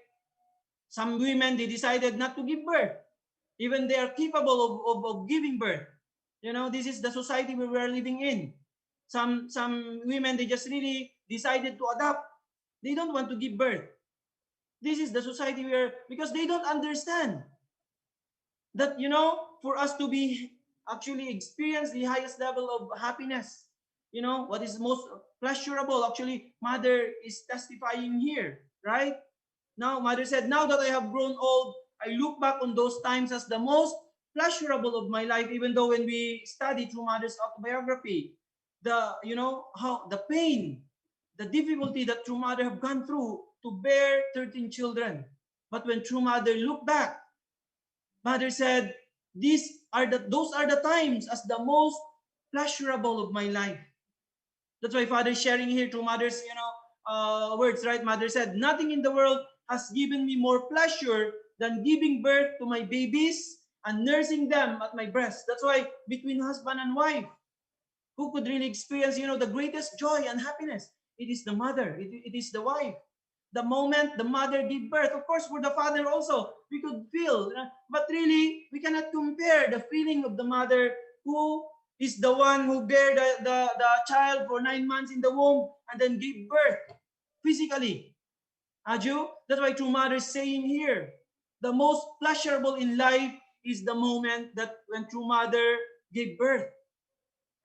some women, they decided not to give birth. Even they are capable of giving birth. This is the society we are living in. Some women, they just really decided to adopt. They don't want to give birth. This is the society we are, because they don't understand that, for us to be actually experience the highest level of happiness, what is most pleasurable, actually, mother is testifying here, right? Now, mother said, now that I have grown old, I look back on those times as the most pleasurable of my life, even though when we study through mother's autobiography, how the pain, the difficulty that true mother have gone through to bear 13 children. But when true mother looked back, mother said, those are the times as the most pleasurable of my life. That's why Father is sharing here through mother's, words, right? Mother said, nothing in the world has given me more pleasure than giving birth to my babies and nursing them at my breast. That's why between husband and wife, who could really experience, the greatest joy and happiness? It is the mother. It is the wife. The moment the mother gave birth, of course, for the father also, we could feel. But really, we cannot compare the feeling of the mother who is the one who bear the child for 9 months in the womb and then give birth physically. Aju? That's why true mother is saying here, the most pleasurable in life is the moment that when true mother gave birth.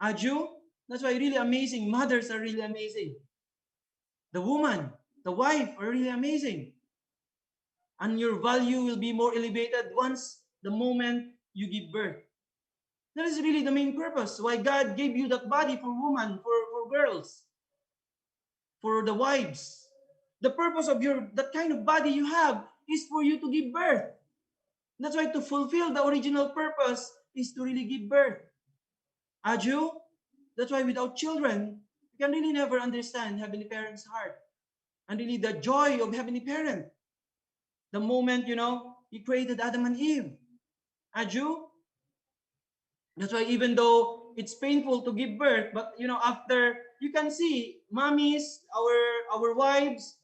Aju? That's why really amazing. Mothers are really amazing. The woman, the wife are really amazing. And your value will be more elevated once the moment you give birth. That is really the main purpose why God gave you that body for women, for girls, for the wives. The purpose of that kind of body you have is for you to give birth. That's why to fulfill the original purpose, is to really give birth. Aju? That's why without children, you can really never understand Heavenly Parent's heart. And really the joy of Heavenly Parent. The moment, He created Adam and Eve. Aju? That's why even though it's painful to give birth, but after you can see mommies, our wives,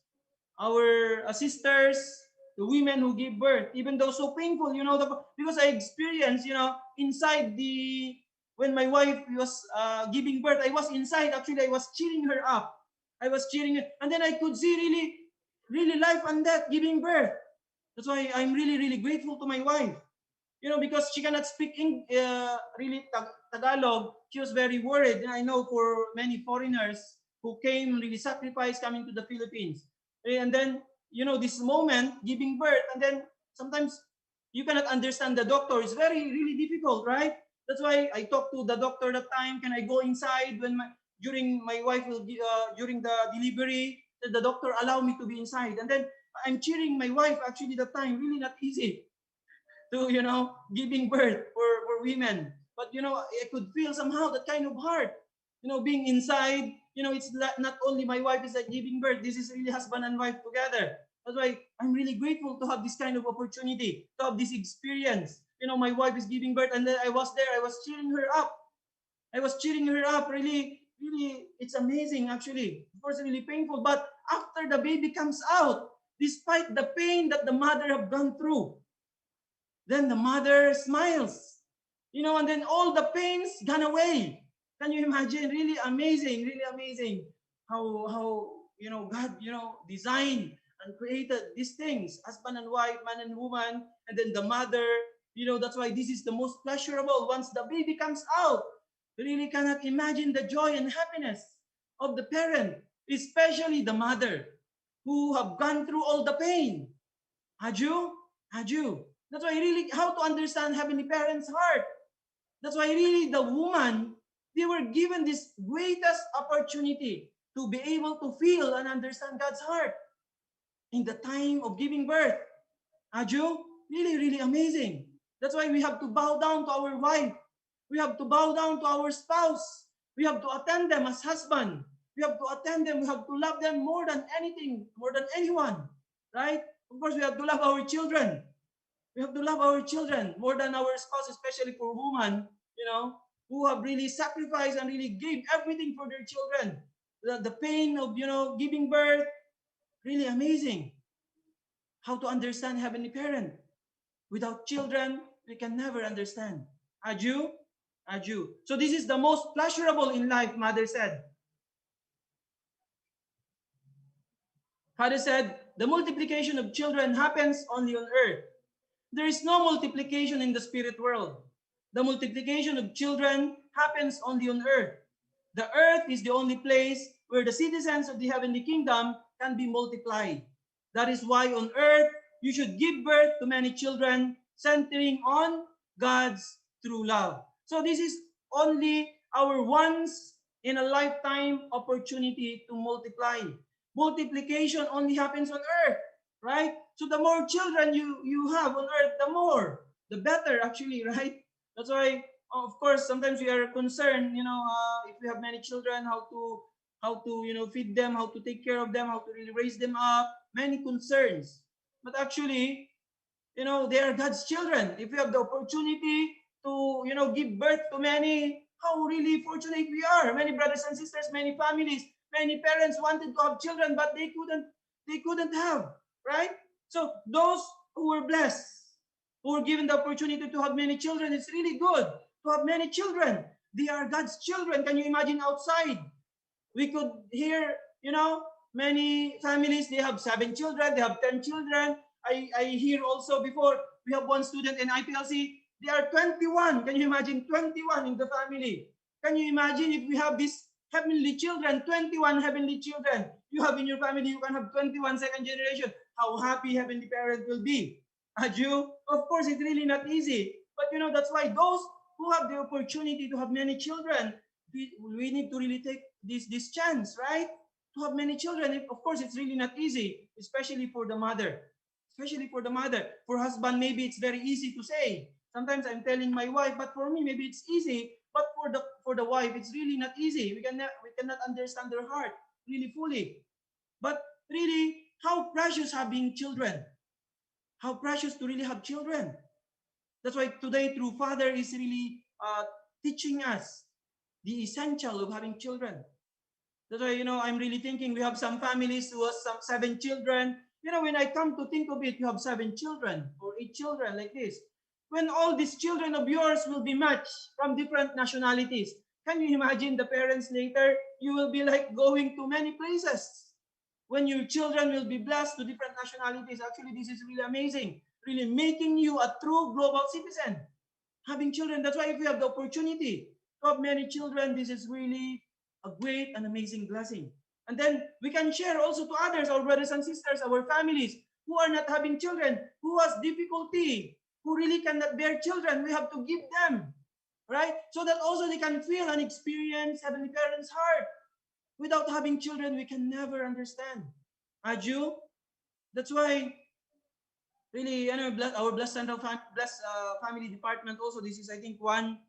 our sisters, the women who give birth, even though so painful, because I experienced, inside when my wife was giving birth, I was inside. Actually, I was cheering her up. I was cheering her, and then I could see really, really life and death giving birth. That's why I'm really, really grateful to my wife. Because she cannot speak really Tagalog, she was very worried. And I know for many foreigners who came, really sacrificed coming to the Philippines. And then, this moment, giving birth, and then sometimes you cannot understand the doctor. It's very, really difficult, right? That's why I talked to the doctor that time. Can I go inside during my wife will during the delivery? The doctor allowed me to be inside. And then I'm cheering my wife actually that time. Really not easy to giving birth for women, but I could feel somehow that kind of heart, being inside. It's not only my wife is giving birth, this is really husband and wife together. That's why I'm really grateful to have this kind of opportunity, to have this experience. My wife is giving birth, and then I was there, I was cheering her up. Really, really, it's amazing actually. Of course, really painful, but after the baby comes out, despite the pain that the mother have gone through, then the mother smiles, and then all the pains gone away. Can you imagine? Really amazing how God, designed and created these things, husband and wife, man and woman, and then the mother. That's why this is the most pleasurable. Once the baby comes out, you really cannot imagine the joy and happiness of the parent, especially the mother who have gone through all the pain. Aju, Aju. That's why really how to understand Heavenly Parent's heart. That's why really the woman, they were given this greatest opportunity to be able to feel and understand God's heart in the time of giving birth. Aju, really, really amazing. That's why we have to bow down to our wife. We have to bow down to our spouse. We have to attend them as husband. We have to attend them. We have to love them more than anything, more than anyone. Right? Of course, we have to love our children. We have to love our children more than our spouse, especially for women, who have really sacrificed and really gave everything for their children. The pain of, giving birth, really amazing. How to understand Heavenly Parent. Without children, we can never understand. Aju? Aju. So this is the most pleasurable in life, Mother said. Father said, the multiplication of children happens only on earth. There is no multiplication in the spirit world. The multiplication of children happens only on earth. The earth is the only place where the citizens of the heavenly kingdom can be multiplied. That is why on earth, you should give birth to many children, centering on God's true love. So this is only our once in a lifetime opportunity to multiply. Multiplication only happens on earth, right? So the more children you have on earth, the better actually, right? That's why, of course, sometimes we are concerned, if we have many children, how to feed them, how to take care of them, how to really raise them up, many concerns. But actually, they are God's children. If we have the opportunity to, give birth to many, how really fortunate we are. Many brothers and sisters, many families, many parents wanted to have children, but they couldn't have, right? So those who were blessed, who were given the opportunity to have many children, it's really good to have many children. They are God's children. Can you imagine outside? We could hear, many families, they have 7 children, they have 10 children. I hear also before, we have one student in IPLC, they are 21. Can you imagine 21 in the family? Can you imagine if we have these heavenly children, 21 heavenly children you have in your family, you can have 21 second generation. How happy Heavenly Parent will be. Aju, of course, it's really not easy. But that's why those who have the opportunity to have many children, we need to really take this chance, right? To have many children. Of course, it's really not easy, especially for the mother. Especially for the mother. For husband, maybe it's very easy to say. Sometimes I'm telling my wife, but for me maybe it's easy, but for the wife it's really not easy. We cannot understand their heart really fully. But really, how precious having children. How precious to really have children. That's why today, True Father is really teaching us the essential of having children. That's why, I'm really thinking we have some families who has some 7 children. When I come to think of it, you have 7 children or 8 children like this. When all these children of yours will be matched from different nationalities, can you imagine the parents later? You will be like going to many places. When your children will be blessed to different nationalities, actually this is really amazing. Really making you a true global citizen. Having children, that's why if you have the opportunity to have many children, this is really a great and amazing blessing. And then we can share also to others, our brothers and sisters, our families who are not having children, who has difficulty, who really cannot bear children. We have to give them, right? So that also they can feel and experience Heavenly Parents' heart. Without having children, we can never understand. Aju, that's why really, our Blessed Central Family Department also, this is, I think, one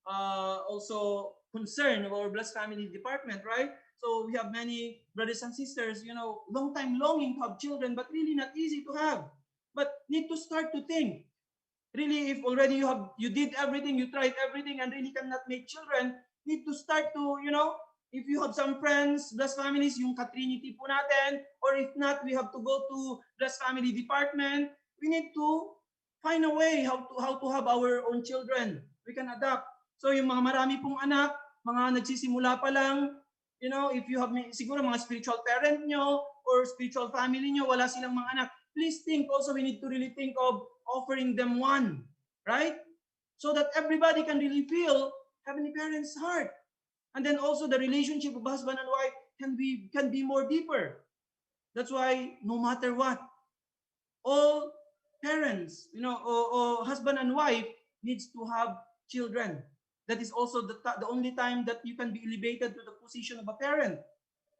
also concern of our Blessed Family Department, right? So we have many brothers and sisters, long time longing to have children, but really not easy to have. But need to start to think. Really, if already you did everything, you tried everything, and really cannot make children, need to start to, if you have some friends, Blessed Families, yung Katrinity po natin, or if not, we have to go to Blessed Family Department. We need to find a way how to have our own children. We can adapt. So yung mga marami pong anak, mga nagsisimula pa lang, if you have siguro mga spiritual parent nyo or spiritual family nyo, wala silang mga anak, please think also, we need to really think of offering them one, right? So that everybody can really feel Heavenly Parents' heart. And then also the relationship of husband and wife can be more deeper. That's why no matter what, all parents, or husband and wife needs to have children. That is also the only time that you can be elevated to the position of a parent.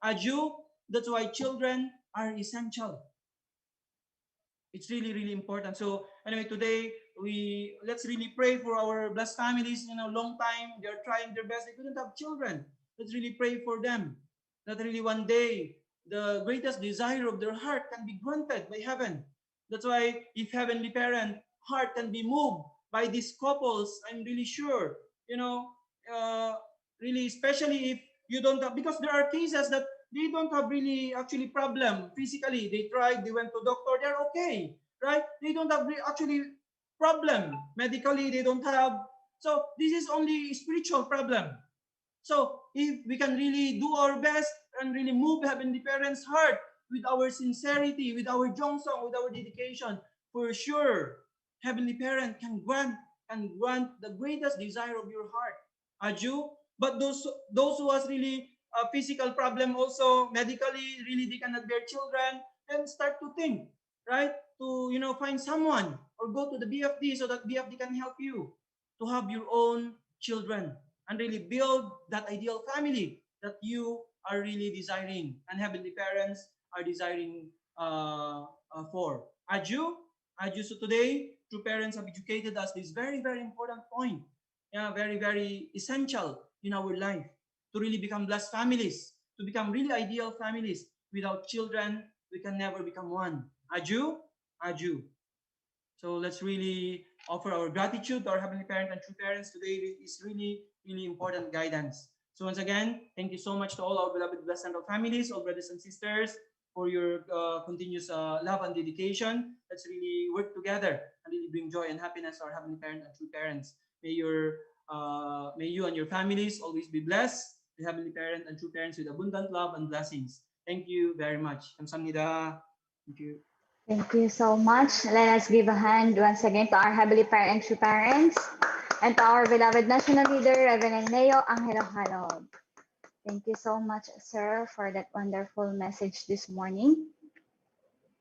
A Jew, that's why children are essential. It's really, really important. So anyway, today let's really pray for our blessed families. Long time they're trying their best. They couldn't have children. Let's really pray for them. That really one day the greatest desire of their heart can be granted by heaven. That's why if Heavenly Parent heart can be moved by these couples, I'm really sure, really, especially if you don't have, because there are cases that they don't have really actually problem physically. They tried, they went to doctor, they're okay, right? They don't have actually problem medically, they don't have. So this is only spiritual problem. So if we can really do our best and really move Heavenly Parents' heart with our sincerity, with our jongsong, with our dedication, for sure, Heavenly Parent can grant the greatest desire of your heart. Aju, but those who has really a physical problem also, medically, really they cannot bear children, then start to think, right? To find someone or go to the BFD so that BFD can help you to have your own children and really build that ideal family that you are really desiring and Heavenly Parents are desiring for. Aju, so today, True Parents have educated us this very, very important point. Yeah, very, very essential in our life to really become blessed families, to become really ideal families. Without children, we can never become one. Aju, aju. So let's really offer our gratitude to our Heavenly Parent and True Parents. Today is really, really important guidance. So once again, thank you so much to all our beloved blessed Central families, all brothers and sisters, for your continuous love and dedication. Let's really work together and really bring joy and happiness to our Heavenly Parent and True Parents. May you and your families always be blessed, the Heavenly Parent and True Parents with abundant love and blessings. Thank you very much. Kamsahamnida. Thank you. Thank you so much. Let us give a hand once again to our Heavenly Parent and True Parents and to our beloved National Leader, Reverend Leo Angelo Halog. Thank you so much, sir, for that wonderful message this morning.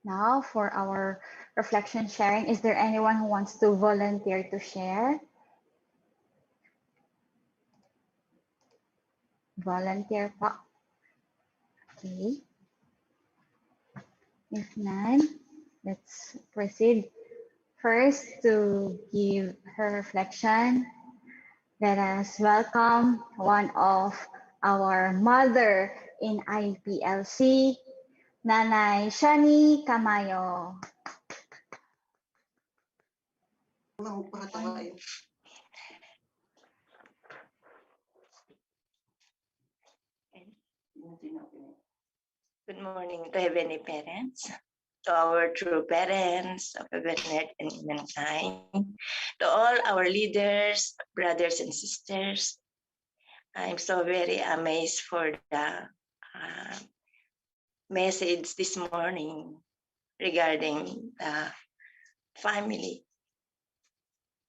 Now, for our reflection sharing, is there anyone who wants to volunteer to share? Volunteer pa. Okay. If none, let's proceed. First, to give her reflection, let us welcome one of our mother in IPLC, Nanay Shani Camayo. Good morning to Heavenly Parents, to our true parents of heaven, earth, and mankind, to all our leaders, brothers and sisters. I'm so very amazed for the message this morning regarding the family.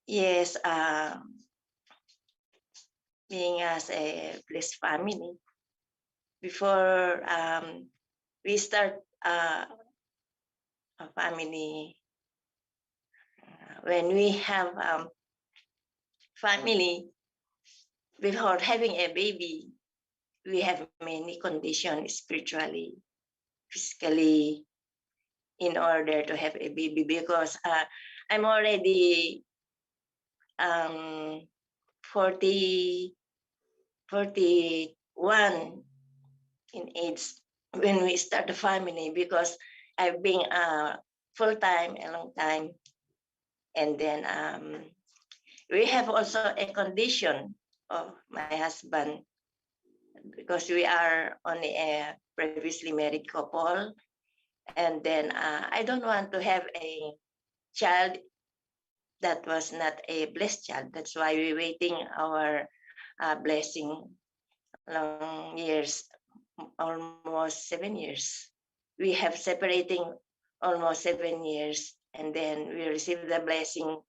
Yes, being as a blessed family, before we start a family, when we have family, before having a baby, we have many conditions spiritually, physically, in order to have a baby, because I'm already 41 in age when we start the family, because I've been full-time a long time. And then we have also a condition of my husband, because we are only a previously married couple. And then I don't want to have a child that was not a blessed child. That's why we're waiting our blessing long years, almost 7 years. We have separating almost 7 years, and then we received the blessing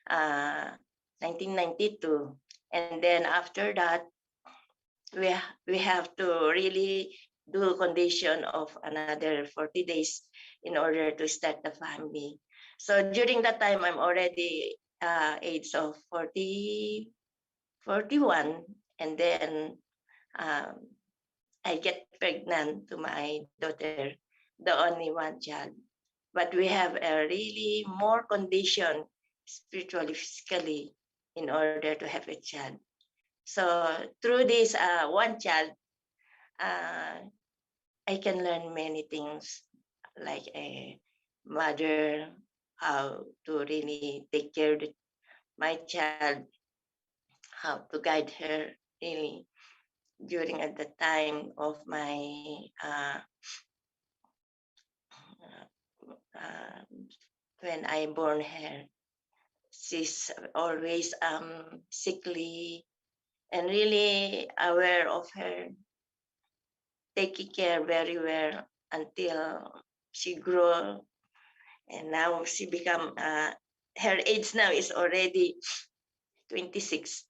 1992. And then after that, we have to really do condition of another 40 days in order to start the family. So during that time, I'm already age of 41, and then I get pregnant to my daughter, the only one child. But we have a really more condition spiritually, physically, in order to have a child. So through this one child, I can learn many things, like a mother, how to really take care of my child, how to guide her really during at the time of my when I born her. She's always sickly, and really aware of her, taking care very well until she grew, and now she become her age now is already 26.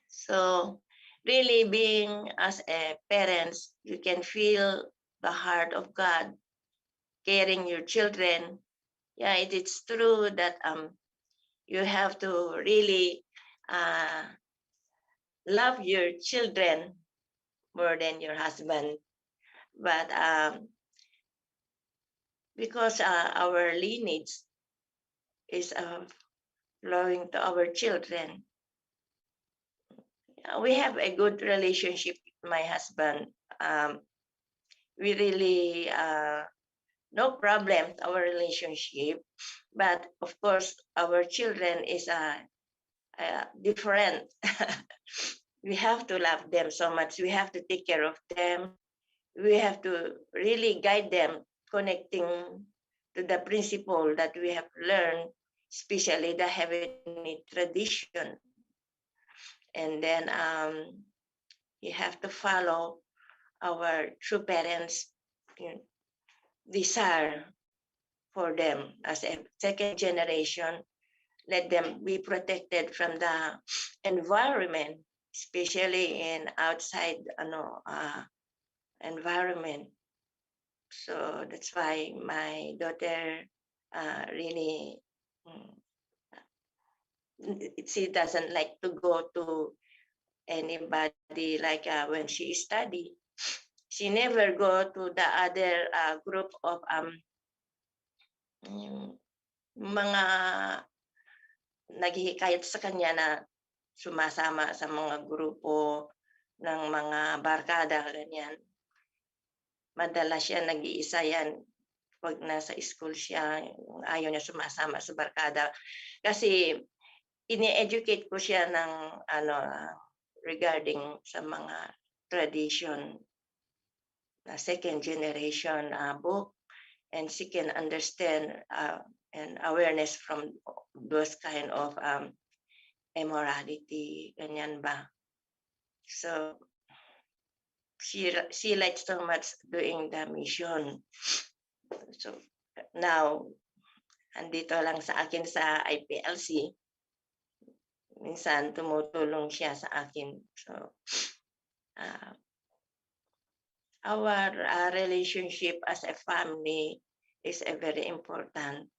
So really, being as a parents, you can feel the heart of God caring your children. Yeah, it is true that you have to really love your children more than your husband. But because our lineage is flowing to our children, we have a good relationship with my husband. We really no problem our relationship, but of course our children is different. We have to love them so much. We have to take care of them. We have to really guide them, connecting to the principle that we have learned, especially the heavenly tradition. And then you have to follow our true parents' desire for them as a second generation. Let them be protected from the environment, especially in outside environment. So that's why my daughter really, she doesn't like to go to anybody, like when she study. She never go to the other group of mga naghihikayat sa kanya na sumasama sa mga grupo ng mga barkada, ganyan. Madalas siya nag-iisa yan pag nasa school siya, ayaw niya sumasama sa barkada. Kasi ini-educate ko siya ng regarding sa mga tradition na second generation book, and she can understand and awareness from those kind of immorality, ganyan ba. So she likes so much doing the mission. So now, andito lang sa akin sa IPLC. Minsan tumutulong siya sa akin. So our relationship as a family is very important,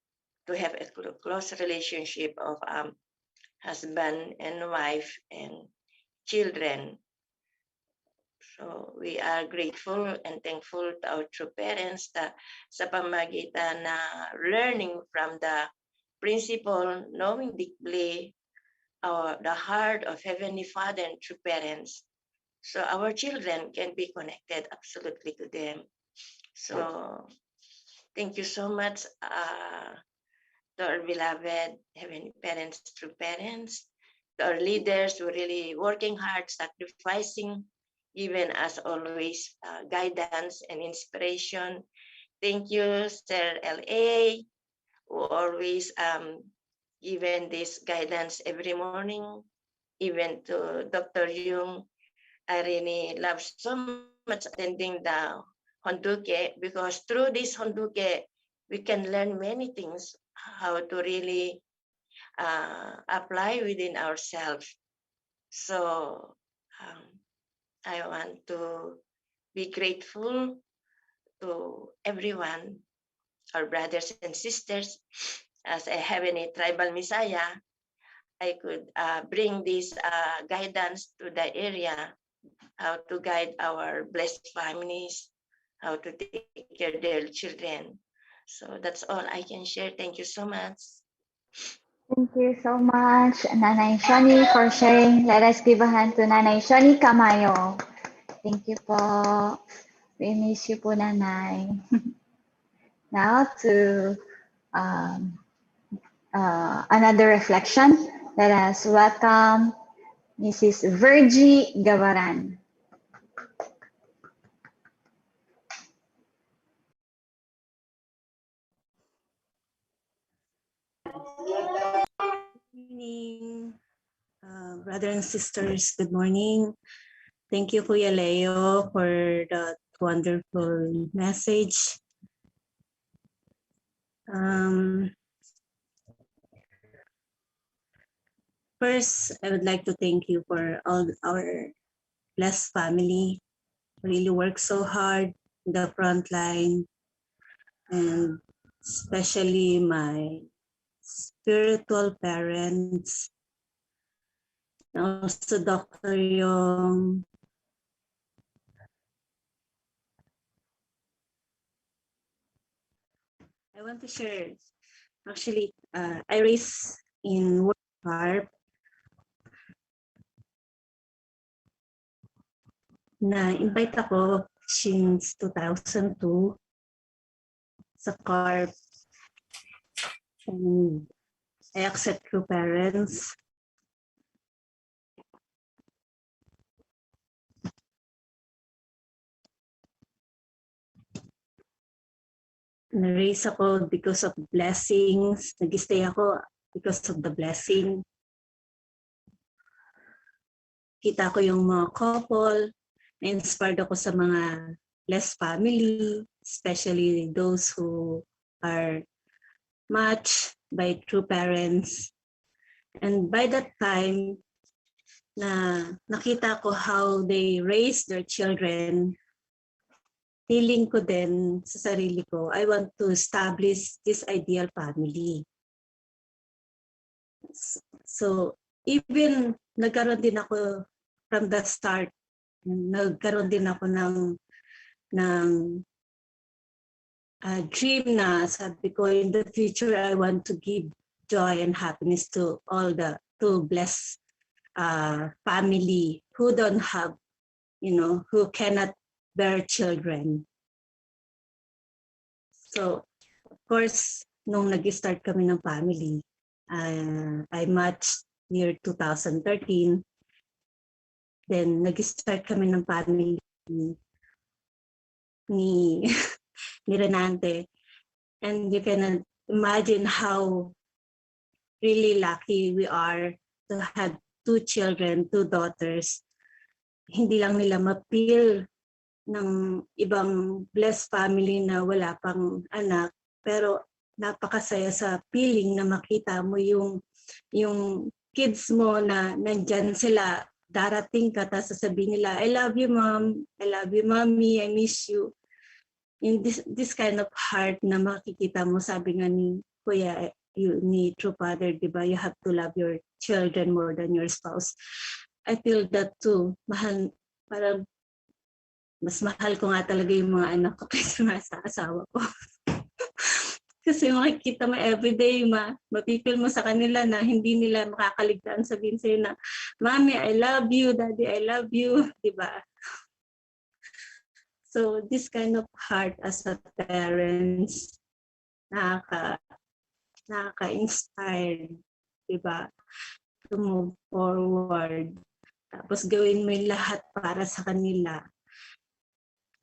to have a close relationship of husband and wife and children. So we are grateful and thankful to our true parents sa pamagitan na learning from the principle, knowing deeply the heart of Heavenly Father and true parents. So our children can be connected absolutely to them. So thank you so much to our beloved Heavenly Parents, true parents, to our leaders who are really working hard, sacrificing, giving us always guidance and inspiration. Thank you, Sir L.A., who always given this guidance every morning, even to Dr. Yung. I really love so much attending the Honduke, because through this Honduke, we can learn many things, how to really apply within ourselves. So I want to be grateful to everyone, our brothers and sisters. As a Heavenly Tribal Messiah, I could bring this guidance to the area, how to guide our blessed families, how to take care of their children. So that's all I can share. Thank you so much. Thank you so much, Nanay Shoni, for sharing. Let us give a hand to Nanay Shoni Camayo. Thank you po. We miss you po, Nanay. Now to another reflection. Let us welcome Mrs. Virgie Gavaran. Good morning, brothers and sisters. Good morning. Thank you, Kuya Leo, for that wonderful message. First, I would like to thank you for all our blessed family who really work so hard in the front line, and especially my spiritual parents, and also Dr. Yong. I want to share, actually, I raised in World Harp na-invite ako since 2002 sa CARP, and I accept true parents. Na-raise ako because of blessings. Nag-stay ako because of the blessing. Kita ko yung mga couple, na-inspired ako sa mga blessed family, especially those who are matched by true parents. And by that time, na nakita ko how they raise their children, feeling ko din sa sarili ko, I want to establish this ideal family. So, even nagkaroon din ako from the start, nagkaroon din ako ng dream na sabi ko, in the future, I want to give joy and happiness to all the to bless family who don't have, who cannot bear children. So, of course, nung nag-start kami ng family, I matched year 2013. Then, nag-start kami ng family ni Renante. And you can imagine how really lucky we are to have 2 children, 2 daughters. Hindi lang nila mapil ng ibang blessed family na wala pang anak, pero napakasaya sa feeling na makita mo yung kids mo na nandyan sila, darating ka, tapos sasabihin nila, I love you, mom, I love you, mommy, I miss you. In this kind of heart na makikita mo, sabi nga ni Kuya, ni True Father, di ba, you have to love your children more than your spouse. I feel that too. Parang mas mahal ko nga talaga yung mga anak ko kaysa sa asawa ko. Kasi makikita mo everyday, mapipil mo sa kanila na hindi nila makakaligtaan, sabihin sa'yo na, Mommy, I love you, Daddy, I love you, di ba? So this kind of heart as a parents, nakaka-inspire, di ba? To move forward. Tapos gawin mo yung lahat para sa kanila.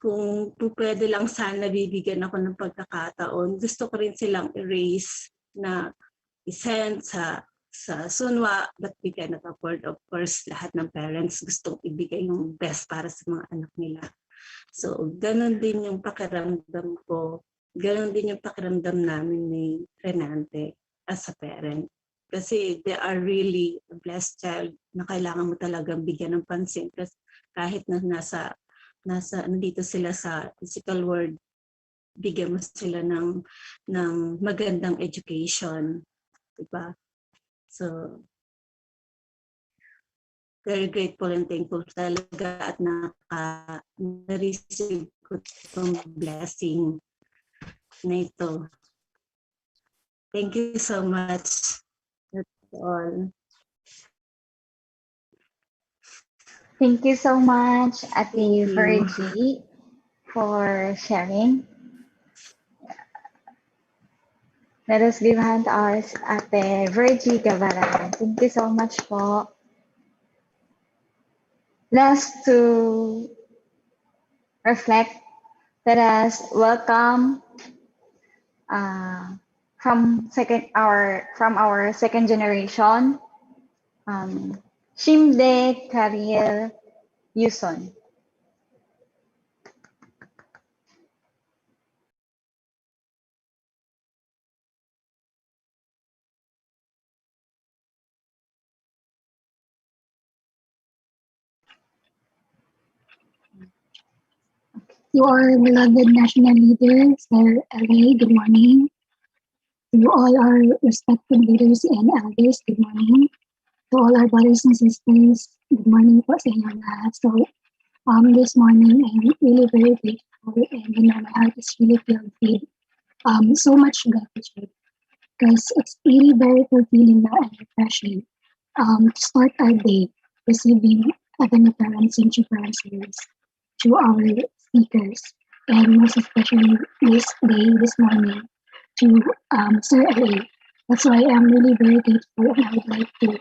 Kung pwede lang sana bibigyan ako ng pagkakataon, gusto ko rin silang erase na isend sa sunwa, but we cannot afford, of course, lahat ng parents gustong ibigay yung best para sa mga anak nila. So, ganun din yung pakiramdam ko. Ganun din yung pakiramdam namin ni Renante as a parent. Kasi they are really a blessed child na kailangan mo talagang bigyan ng pansin. Kasi kahit na nandito sila sa physical world, bigyan mo sila ng magandang education. Diba? So, very grateful and thankful talaga at na-receive ko itong blessing na ito. Thank you so much. That's all. Thank you so much, Ate Virgie, for sharing. Let us give hand to our Ate Virgie Gavara. Thank you so much po. Last to reflect, let us welcome from our second generation, Shimde Kariel Yuson. To our beloved national leaders, Sir LA, good morning. To all our respected leaders and elders, good morning. To all our brothers and sisters, good morning po sa inyong lahat. So, this morning, I'm really very grateful, and my heart is really filled with so much gratitude, because it's really very fulfilling now and refreshing to start our day receiving Heavenly Parents and True Parents service to our speakers, and most especially this morning, to Sir LA. That's why I'm really very grateful, and I would like to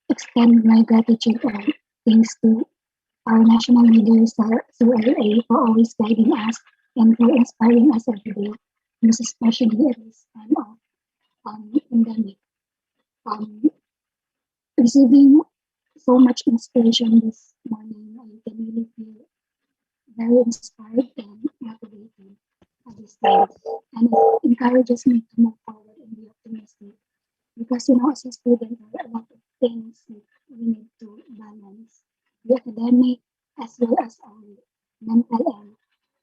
extend my gratitude and thanks to our national leader, Sir LA, for always guiding us and for inspiring us every day, most especially at this time of pandemic. Receiving so much inspiration this morning, I can really feel very inspired and motivated at this time. And it encourages me to move forward and be optimistic. Because, as a student, there are a lot of things that we need to balance. The academic, as well as our mental and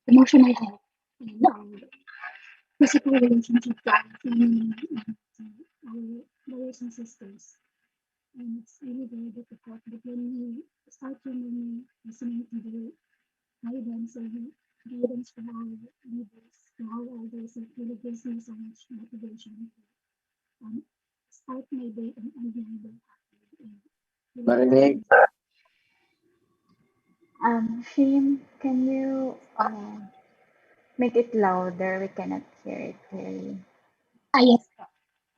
emotional health, and our physical relationship to our family and to our brothers and sisters. And it's really very difficult. But when we start listening to the guidance from our leaders, to all elders. It really gives me so much motivation to start my day and end my day happy. And really Shim, can you make it louder? We cannot hear it clearly. yes po.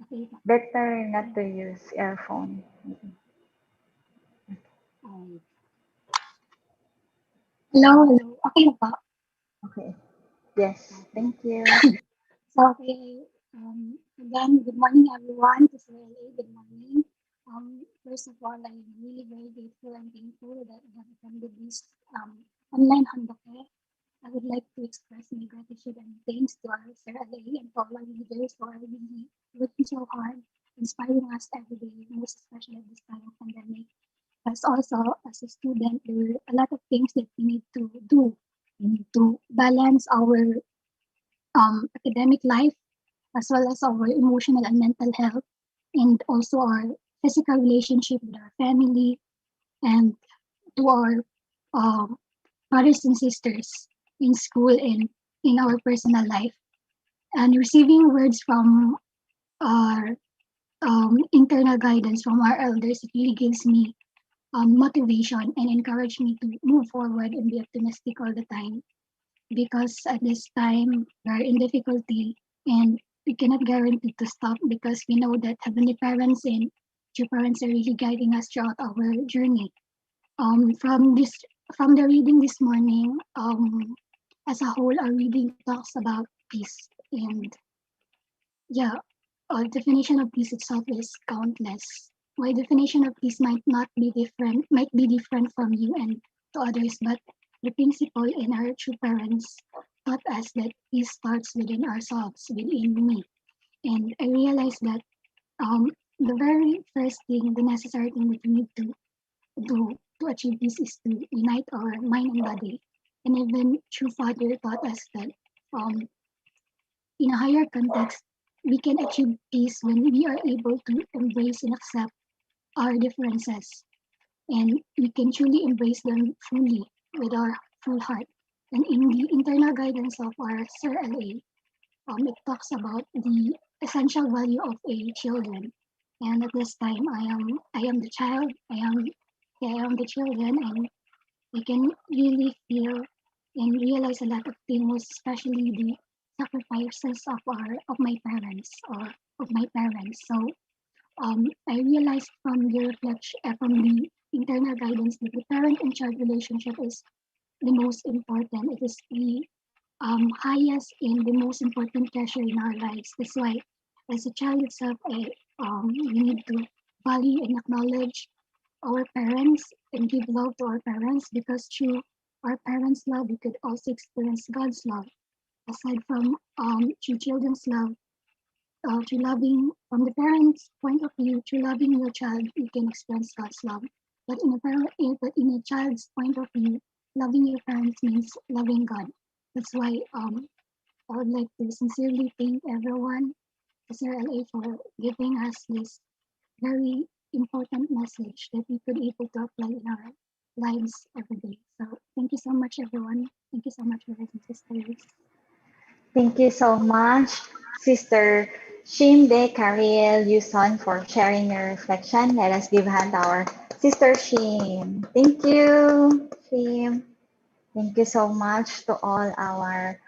Okay po. Better not to use earphone. Um, hello. Okay na po. Okay. Yes, thank you. So, okay. Again, good morning, everyone. To CLA, good morning. First of all, I'm really very grateful and thankful that I have attended this online handoke. I would like to express my gratitude and thanks to our CLA and to all our leaders who are really working so hard, inspiring us every day, most especially at this time of pandemic. As also, as a student, there are a lot of things that we need to do. We need to balance our academic life as well as our emotional and mental health, and also our physical relationship with our family and to our um, brothers and sisters in school and in our personal life. And receiving words from our internal guidance from our elders, it really gives me motivation and encourage me to move forward and be optimistic all the time. Because at this time we are in difficulty and we cannot guarantee to stop because we know that Heavenly Parents and True Parents are really guiding us throughout our journey. From the reading this morning, as a whole, our reading talks about peace, and yeah, our definition of peace itself is countless. My definition of peace might be different from you and to others, but the principle in our true parents taught us that peace starts within ourselves, within me. And I realized that the very first thing, the necessary thing that we need to do to achieve this is to unite our mind and body. And even true father taught us that um, in a higher context, we can achieve peace when we are able to embrace and accept our differences, and we can truly embrace them fully with our full heart. And in the internal guidance of our Sir LA, it talks about the essential value of a children. And at this time, I am the child. I am the children, and I can really feel and realize a lot of things, especially the sacrifices of my parents or of my parents. So I realized from the reflection, from the internal guidance, that the parent and child relationship is the most important. It is the highest and the most important treasure in our lives. That's why, as a child itself, we need to value and acknowledge our parents and give love to our parents, because through our parents' love, we could also experience God's love. Aside from through children's love, through loving from the parents' point of view, through loving your child, you can experience God's love. But but in a child's point of view, loving your parents means loving God. That's why I would like to sincerely thank everyone, Sir LA, for giving us this very important message that we could able to apply in our lives every day. So thank you so much, everyone. Thank you so much, brothers and sisters. Thank you so much, Sister Shimde Kariel Yuson, for sharing your reflection. Let us give hand to our Sister Shim. Thank you, Shim. Thank you so much to all our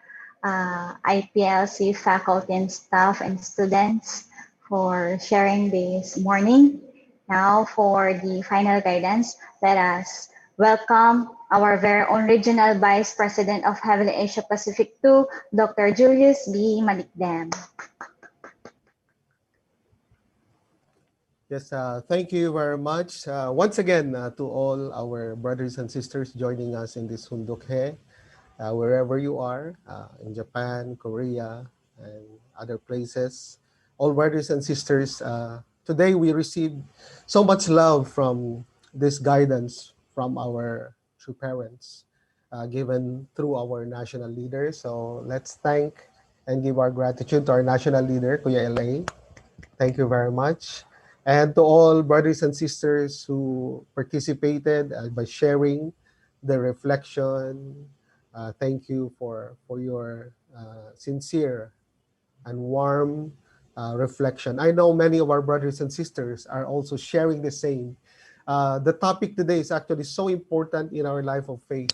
IPLC faculty and staff and students for sharing this morning. Now for the final guidance, let us welcome our very own Regional Vice President of Heavenly Asia Pacific 2, Dr. Julius B. Malikdem. Yes, thank you very much. Once again, to all our brothers and sisters joining us in this Hundokhe, wherever you are, in Japan, Korea, and other places. All brothers and sisters, today we received so much love from this guidance from our true parents, given through our national leader. So let's thank and give our gratitude to our national leader, Kuya LA. Thank you very much. And to all brothers and sisters who participated by sharing the reflection, Thank you for your sincere and warm reflection. I know many of our brothers and sisters are also sharing the same. The topic today is actually so important in our life of faith.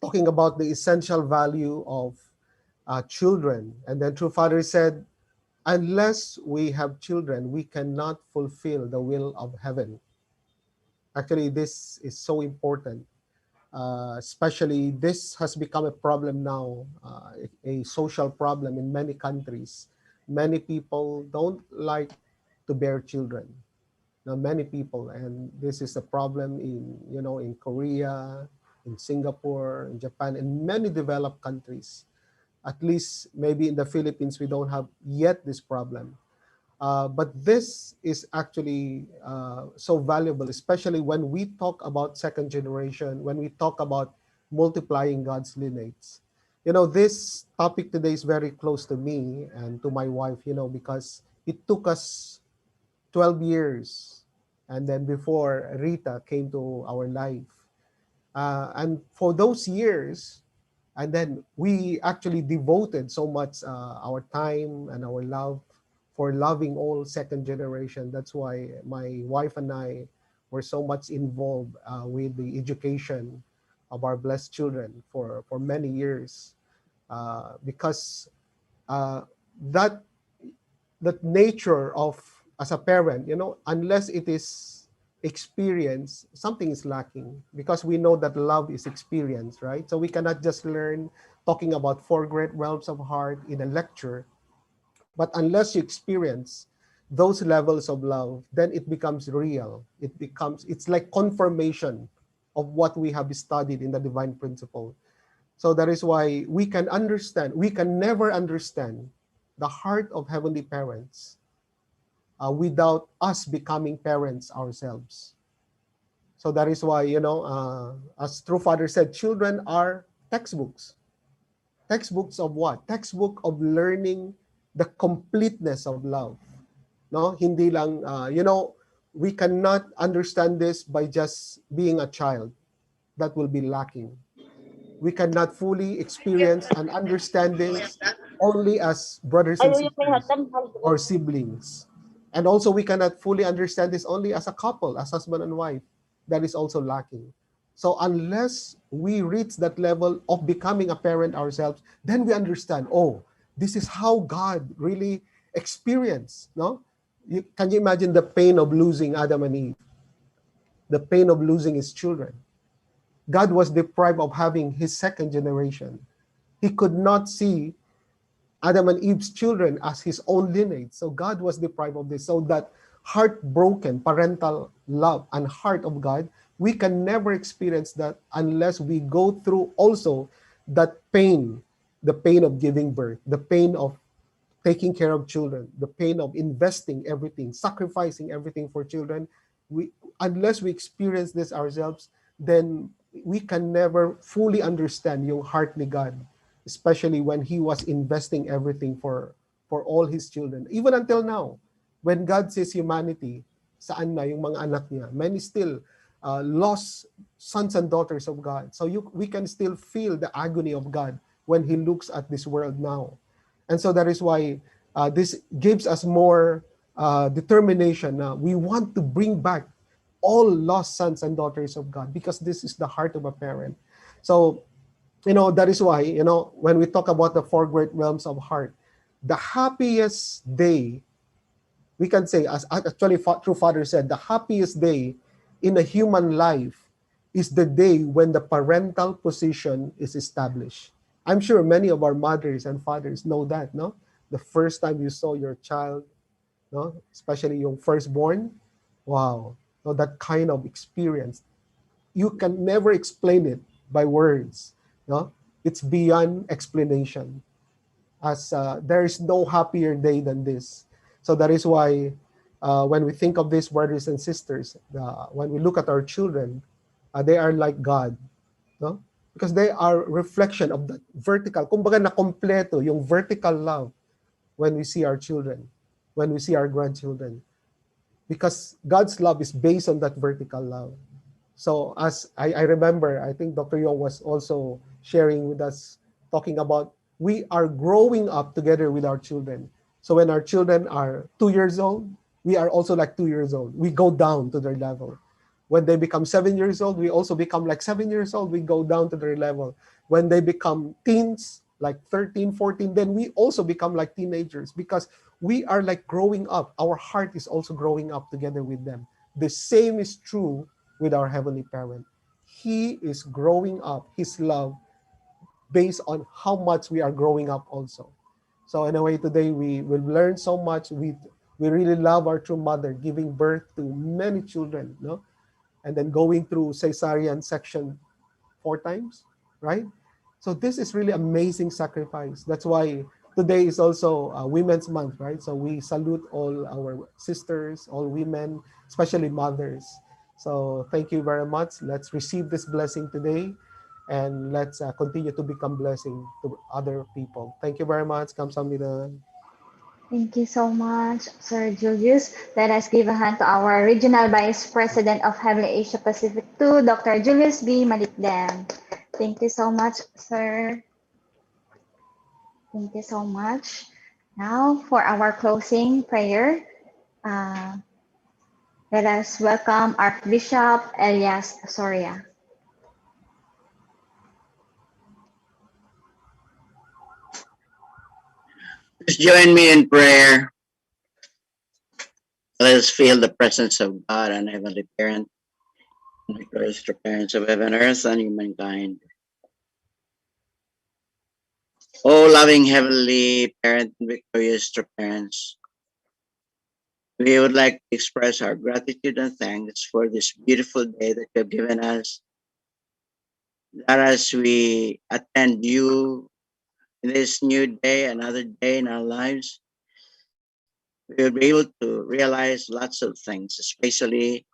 Talking about the essential value of children. And then True Father said, unless we have children, we cannot fulfill the will of heaven. Actually, this is so important. Especially, this has become a problem now, a social problem in many countries. Many people don't like to bear children. Now, many people, and this is a problem in Korea, in Singapore, in Japan, in many developed countries. At least maybe in the Philippines, we don't have yet this problem. But this is actually so valuable, especially when we talk about second generation, when we talk about multiplying God's lineage. This topic today is very close to me and to my wife, because it took us 12 years. And then before Rita came to our life. And for those years, and then we actually devoted so much our time and our love for loving all second generation. That's why my wife and I were so much involved with the education of our blessed children for many years, because uh, that that nature of as a parent, unless it is experience, something is lacking, because we know that love is experience, right? So we cannot just learn talking about four great realms of heart in a lecture, but unless you experience those levels of love, then it becomes real. It's like confirmation of what we have studied in the divine principle. So that is why we can never understand the heart of heavenly parents without us becoming parents ourselves. So that is why, as True Father said, children are textbooks. Textbooks of what? Textbook of learning the completeness of love. No, hindi lang, we cannot understand this by just being a child. That will be lacking. We cannot fully experience and understand this only as brothers and sisters or siblings. And also, we cannot fully understand this only as a couple, as husband and wife. That is also lacking. So unless we reach that level of becoming a parent ourselves, then we understand, oh, this is how God really experienced, no? Can you imagine the pain of losing Adam and Eve? The pain of losing his children. God was deprived of having his second generation. He could not see Adam and Eve's children as his own lineage. So God was deprived of this. So that heartbroken parental love and heart of God, we can never experience that unless we go through also that pain, the pain of giving birth, the pain of taking care of children, the pain of investing everything, sacrificing everything for children. Unless we experience this ourselves, then we can never fully understand yung heart ni God, especially when he was investing everything for all his children. Even until now, when God sees humanity, saan na yung mga anak niya? Many still lost sons and daughters of God. So we can still feel the agony of God when he looks at this world now. And so that is why this gives us more determination. We want to bring back all lost sons and daughters of God, because this is the heart of a parent. So, that is why, when we talk about the four great realms of heart, the happiest day, we can say, as actually True Father said, the happiest day in a human life is the day when the parental position is established. I'm sure many of our mothers and fathers know that, no? The first time you saw your child, no? Especially your firstborn, wow. So that kind of experience, you can never explain it by words, no? It's beyond explanation. As there is no happier day than this. So that is why when we think of these brothers and sisters, when we look at our children, they are like God, no? Because they are reflection of the vertical. Kumbaga na kompleto yung vertical love when we see our children, when we see our grandchildren. Because God's love is based on that vertical love. So as I remember, I think Dr. Yong was also sharing with us, talking about we are growing up together with our children. So when our children are 2 years old, we are also like 2 years old. We go down to their level. When they become 7 years old, we also become like 7 years old. We go down to their level. When they become teens, like 13, 14, then we also become like teenagers, because we are like growing up. Our heart is also growing up together with them. The same is true with our Heavenly Parent. He is growing up His love based on how much we are growing up also. So in a way, today we will learn so much. We really love our true mother, giving birth to many children, no? And then going through cesarean section 4 times, right? So this is really amazing sacrifice. That's why today is also Women's Month, right? So we salute all our sisters, all women, especially mothers. So thank you very much. Let's receive this blessing today, and let's continue to become blessing to other people. Thank you very much. Kamsahamnida. Thank you so much, Sir Julius. Let us give a hand to our Regional Vice President of Heavenly Asia Pacific 2, Dr. Julius B. Malikdem. Thank you so much, sir. Thank you so much. Now, for our closing prayer, let us welcome Archbishop Elias Soria. Please join me in prayer. Let us feel the presence of God and Heavenly Parent, and victorious true parents of heaven, earth, and humankind. Oh, loving Heavenly Parent and victorious true parents, we would like to express our gratitude and thanks for this beautiful day that you have given us. That as we attend you in this new day, another day in our lives, we will be able to realize lots of things, especially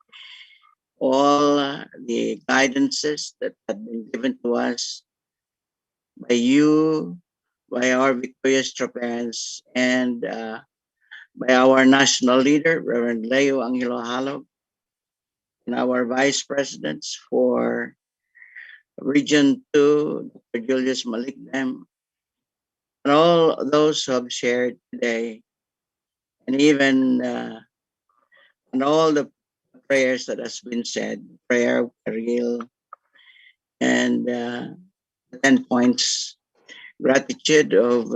all the guidances that have been given to us by you, by our victorious true parents, and by our national leader, Reverend Leo Angelo Halog, and our vice presidents for Region 2, Dr. Julius Malikdem, and all those who have shared today, and even and all the prayers that has been said, prayer of Karil, and 10 points, gratitude of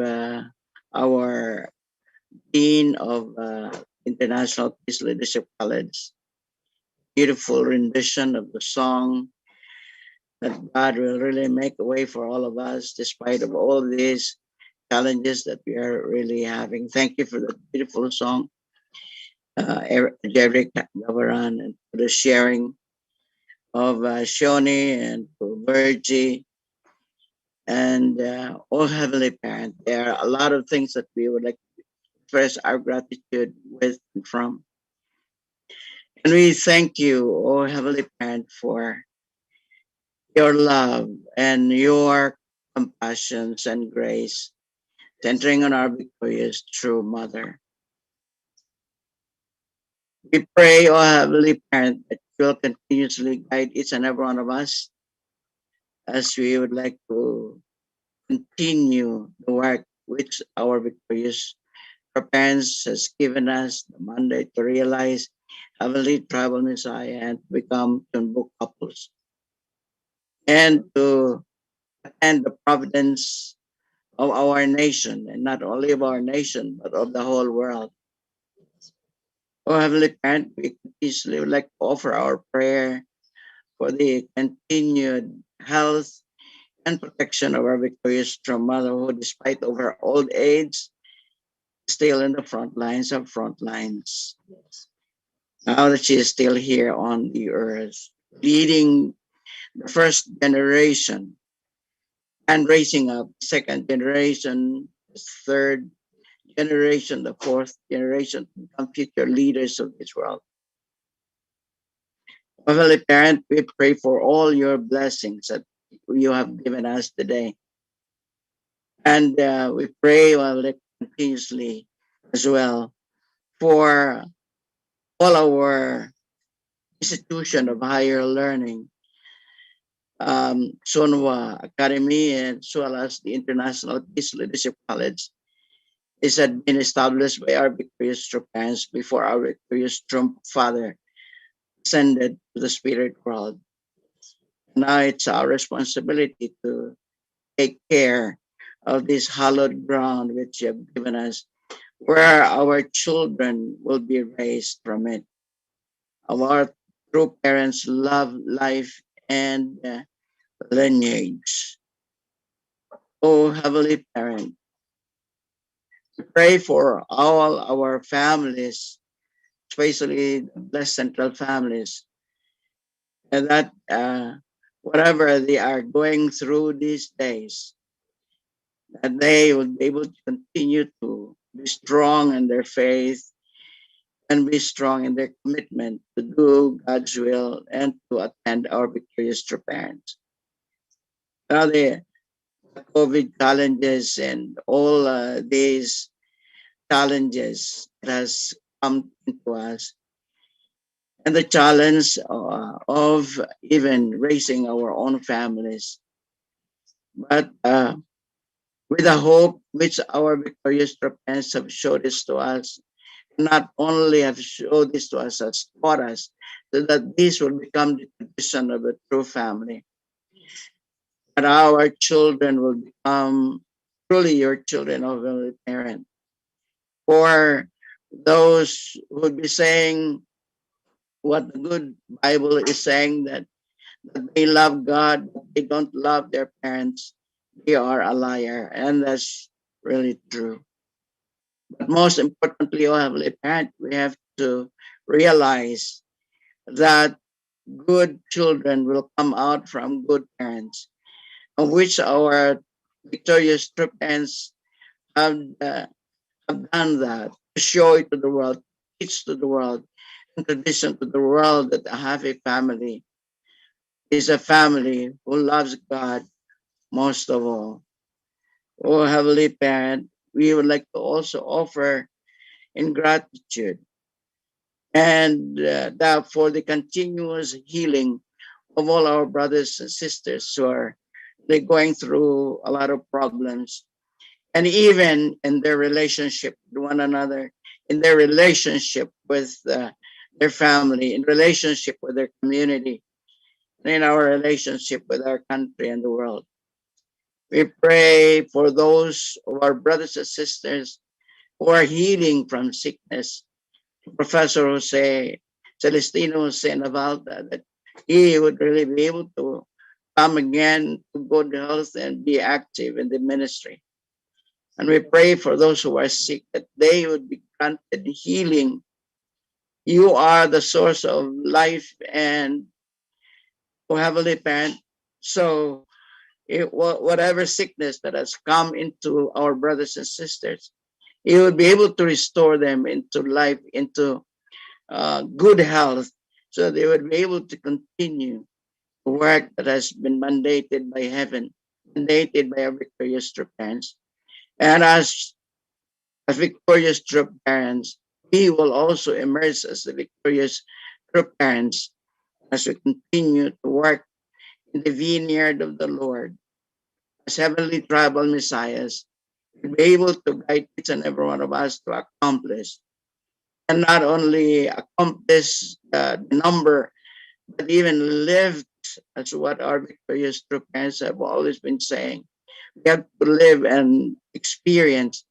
our Dean of International Peace Leadership College. Beautiful rendition of the song that God will really make a way for all of us despite of all these challenges that we are really having. Thank you for the beautiful song, Jerick Gavaran, and for the sharing of Shoni and for Virgie and oh Heavenly Parent. There are a lot of things that we would like to express our gratitude with and from. And we thank you, oh Heavenly Parent, for your love and your compassions and grace centering on our victorious true mother. We pray, oh Heavenly Parent, that you will continuously guide each and every one of us as we would like to continue the work which our victorious parents has given us the mandate to realize Heavenly Tribal Messiah and become book couples, and to attend the providence of our nation, and not only of our nation, but of the whole world. Oh Heavenly Parent, we easily would like to offer our prayer for the continued health and protection of our victorious true mother, who despite of her old age, still in the front lines of front lines. Now that she is still here on the earth, leading the first generation and raising up second generation, third generation, the fourth generation to become future leaders of this world. Heavenly Parent, we pray for all your blessings that you have given us today. And we pray continuously as well for all our institution of higher learning, Sonwa Academy, and as well as the International Peace Leadership College. This had been established by our victorious true parents before our victorious true father ascended to the spirit world. Now it's our responsibility to take care of this hallowed ground which you have given us, where our children will be raised from it. Our true parents love life and lineage. Oh, Heavenly Parent, we pray for all our families, especially the blessed central families, and that whatever they are going through these days, that they will be able to continue to be strong in their faith and be strong in their commitment to do God's will and to attend our victorious true parents. Now the COVID challenges and all these challenges that has come into us, and the challenge of even raising our own families. But with the hope which our victorious true parents have showed this to us, not only have showed this to us, has taught us, so that this will become the tradition of a true family. That our children will become truly your children of a parent. For those who would be saying what the good Bible is saying, that they love God, but they don't love their parents, they are a liar. And that's really true. But most importantly, oh Heavenly Parent, we have to realize that good children will come out from good parents, of which our victorious true parents have done that, to show it to the world, teach to the world, introduce to the world that a happy family is a family who loves God most of all. Oh, Heavenly Parent, we would like to also offer in gratitude and that for the continuous healing of all our brothers and sisters who are they're going through a lot of problems, and even in their relationship with one another, in their relationship with their family, in relationship with their community, in our relationship with our country and the world. We pray for those of our brothers and sisters who are healing from sickness. Professor Jose Celestino Jose Navalda, that he would really be able to come again to good health and be active in the ministry. And we pray for those who are sick, that they would be granted healing. You are the source of life and, oh Heavenly Parent, so whatever sickness that has come into our brothers and sisters, you will be able to restore them into life, into good health, so they would be able to continue the work that has been mandated by heaven, mandated by our victorious true parents. And as victorious true parents, we will also emerge as the victorious true parents as we continue to work in the vineyard of the Lord as heavenly tribal messiahs, to be able to guide each and every one of us to accomplish, and not only accomplish the number, but even live as what our victorious true parents have always been saying. We have to live and experience,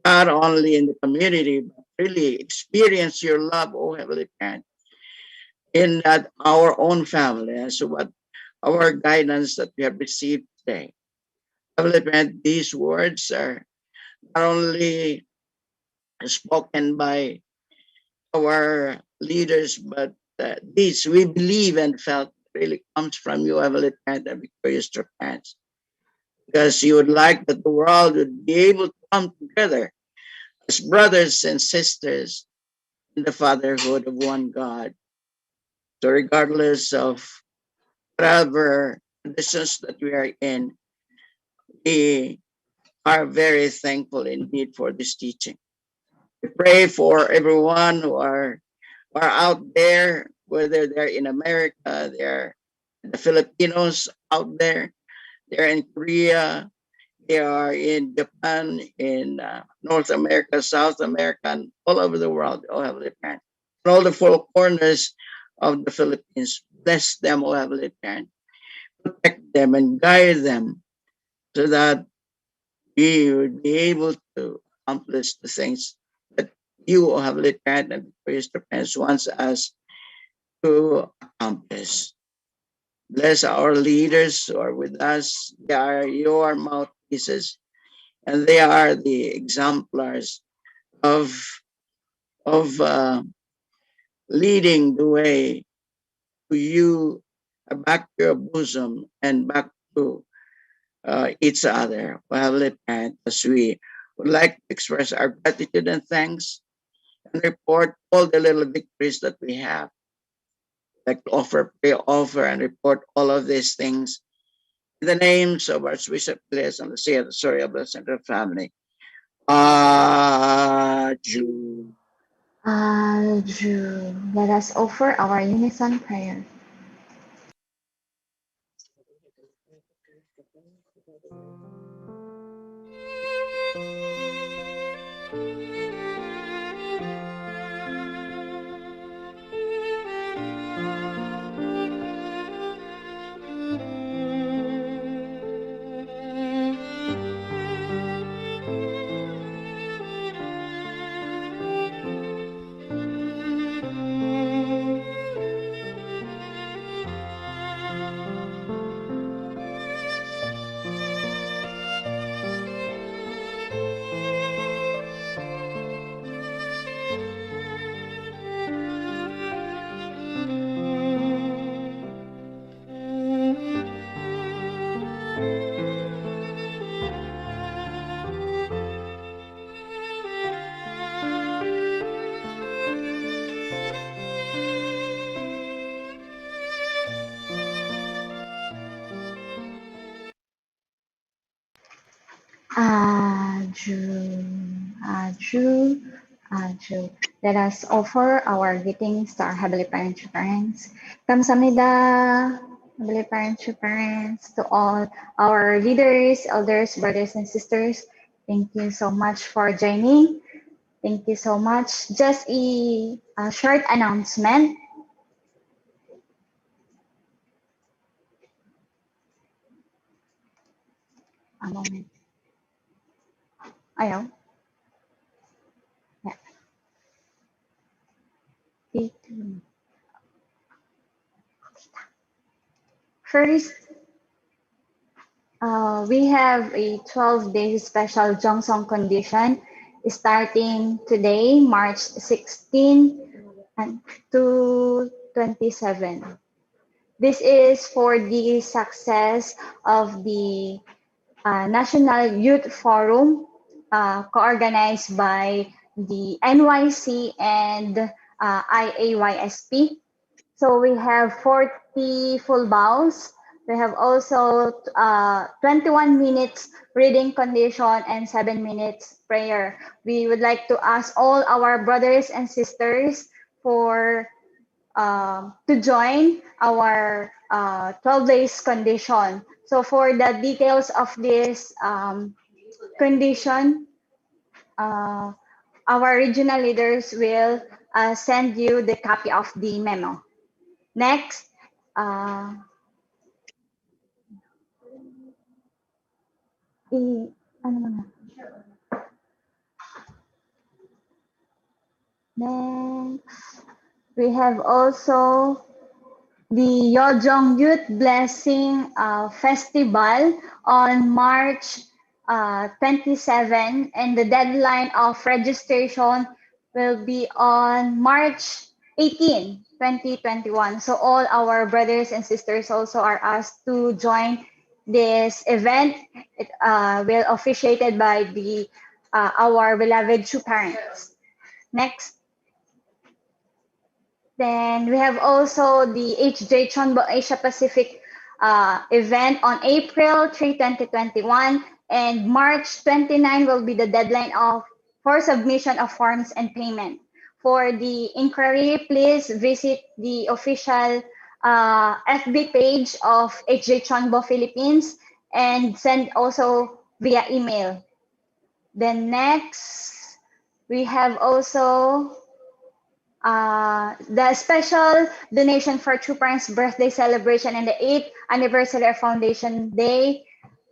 not only in the community, but really experience your love, oh Heavenly Parent, in that our own family, as what our guidance that we have received today. Heavenly Parent, these words are not only spoken by our leaders, but this we believe and felt really comes from you, Heavenly Parent, and victorious true parents, because you would like that the world would be able to come together as brothers and sisters in the fatherhood of one God. So regardless of whatever conditions that we are in, we are very thankful indeed for this teaching. We pray for everyone who are out there whether they're in America, they're the Filipinos out there, they're in Korea, they are in Japan, in North America, South America, and all over the world, oh Heavenly Parent. And all the four corners of the Philippines, bless them, oh Heavenly Parent. Protect them and guide them so that we would be able to accomplish the things that you, oh Heavenly Parent, and Victorious Parents wants us to accomplish. Bless our leaders who are with us. They are your mouthpieces, and they are the exemplars of leading the way to you, back to your bosom, and back to each other. Well, Parent, as we would like to express our gratitude and thanks and report all the little victories that we have. Like to offer, pray, offer, and report all of these things in the names of our Bishop Bliss and the Sea, the Soria Bliss and her family. Aju. Aju. Let us offer our unison prayer. Aju, Aju, Aju. Let us offer our greetings to our Heavenly Parents. Kamsahamnida, Heavenly Parents, to all our leaders, elders, brothers, and sisters. Thank you so much for joining. Thank you so much. Just a short announcement. A moment. Ayaw. Yeah. First, we have a 12-day special Jongsong condition starting today, March 16 and to 27. This is for the success of the National Youth Forum, co-organized by the NYC and IAYSP. So we have 40 full bows. We have also 21 minutes reading condition and 7 minutes prayer. We would like to ask all our brothers and sisters for to join our 12 days condition. So for the details of this condition, our regional leaders will send you the copy of the memo. Next, next, we have also the Yojong Youth Blessing Festival on March 27, and the deadline of registration will be on March 18, 2021. So all our brothers and sisters also are asked to join this event. It will officiated by the our beloved true parents. Next. Then we have also the HJ Chonbo Asia Pacific event on April 3, 2021, and March 29 will be the deadline for submission of forms and payment. For the inquiry, please visit the official FB page of HJ Chonbo Philippines and send also via email. Then next, we have also the special donation for True Parents birthday celebration and the 8th anniversary of Foundation Day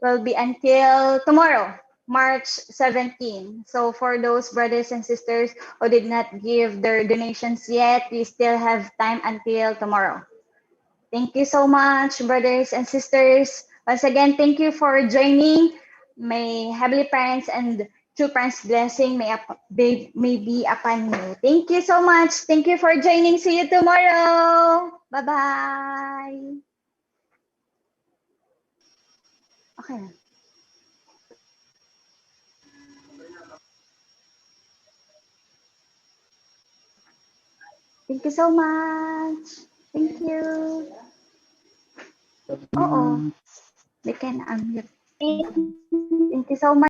will be until tomorrow, March 17. So for those brothers and sisters who did not give their donations yet, we still have time until tomorrow. Thank you so much, brothers and sisters. Once again, thank you for joining. May Heavenly Parents and True Parents blessing may be upon you. Thank you so much. Thank you for joining. See you tomorrow. Bye-bye. Okay. Thank you so much. Thank you. Oo. They can unmute. Thank you so much.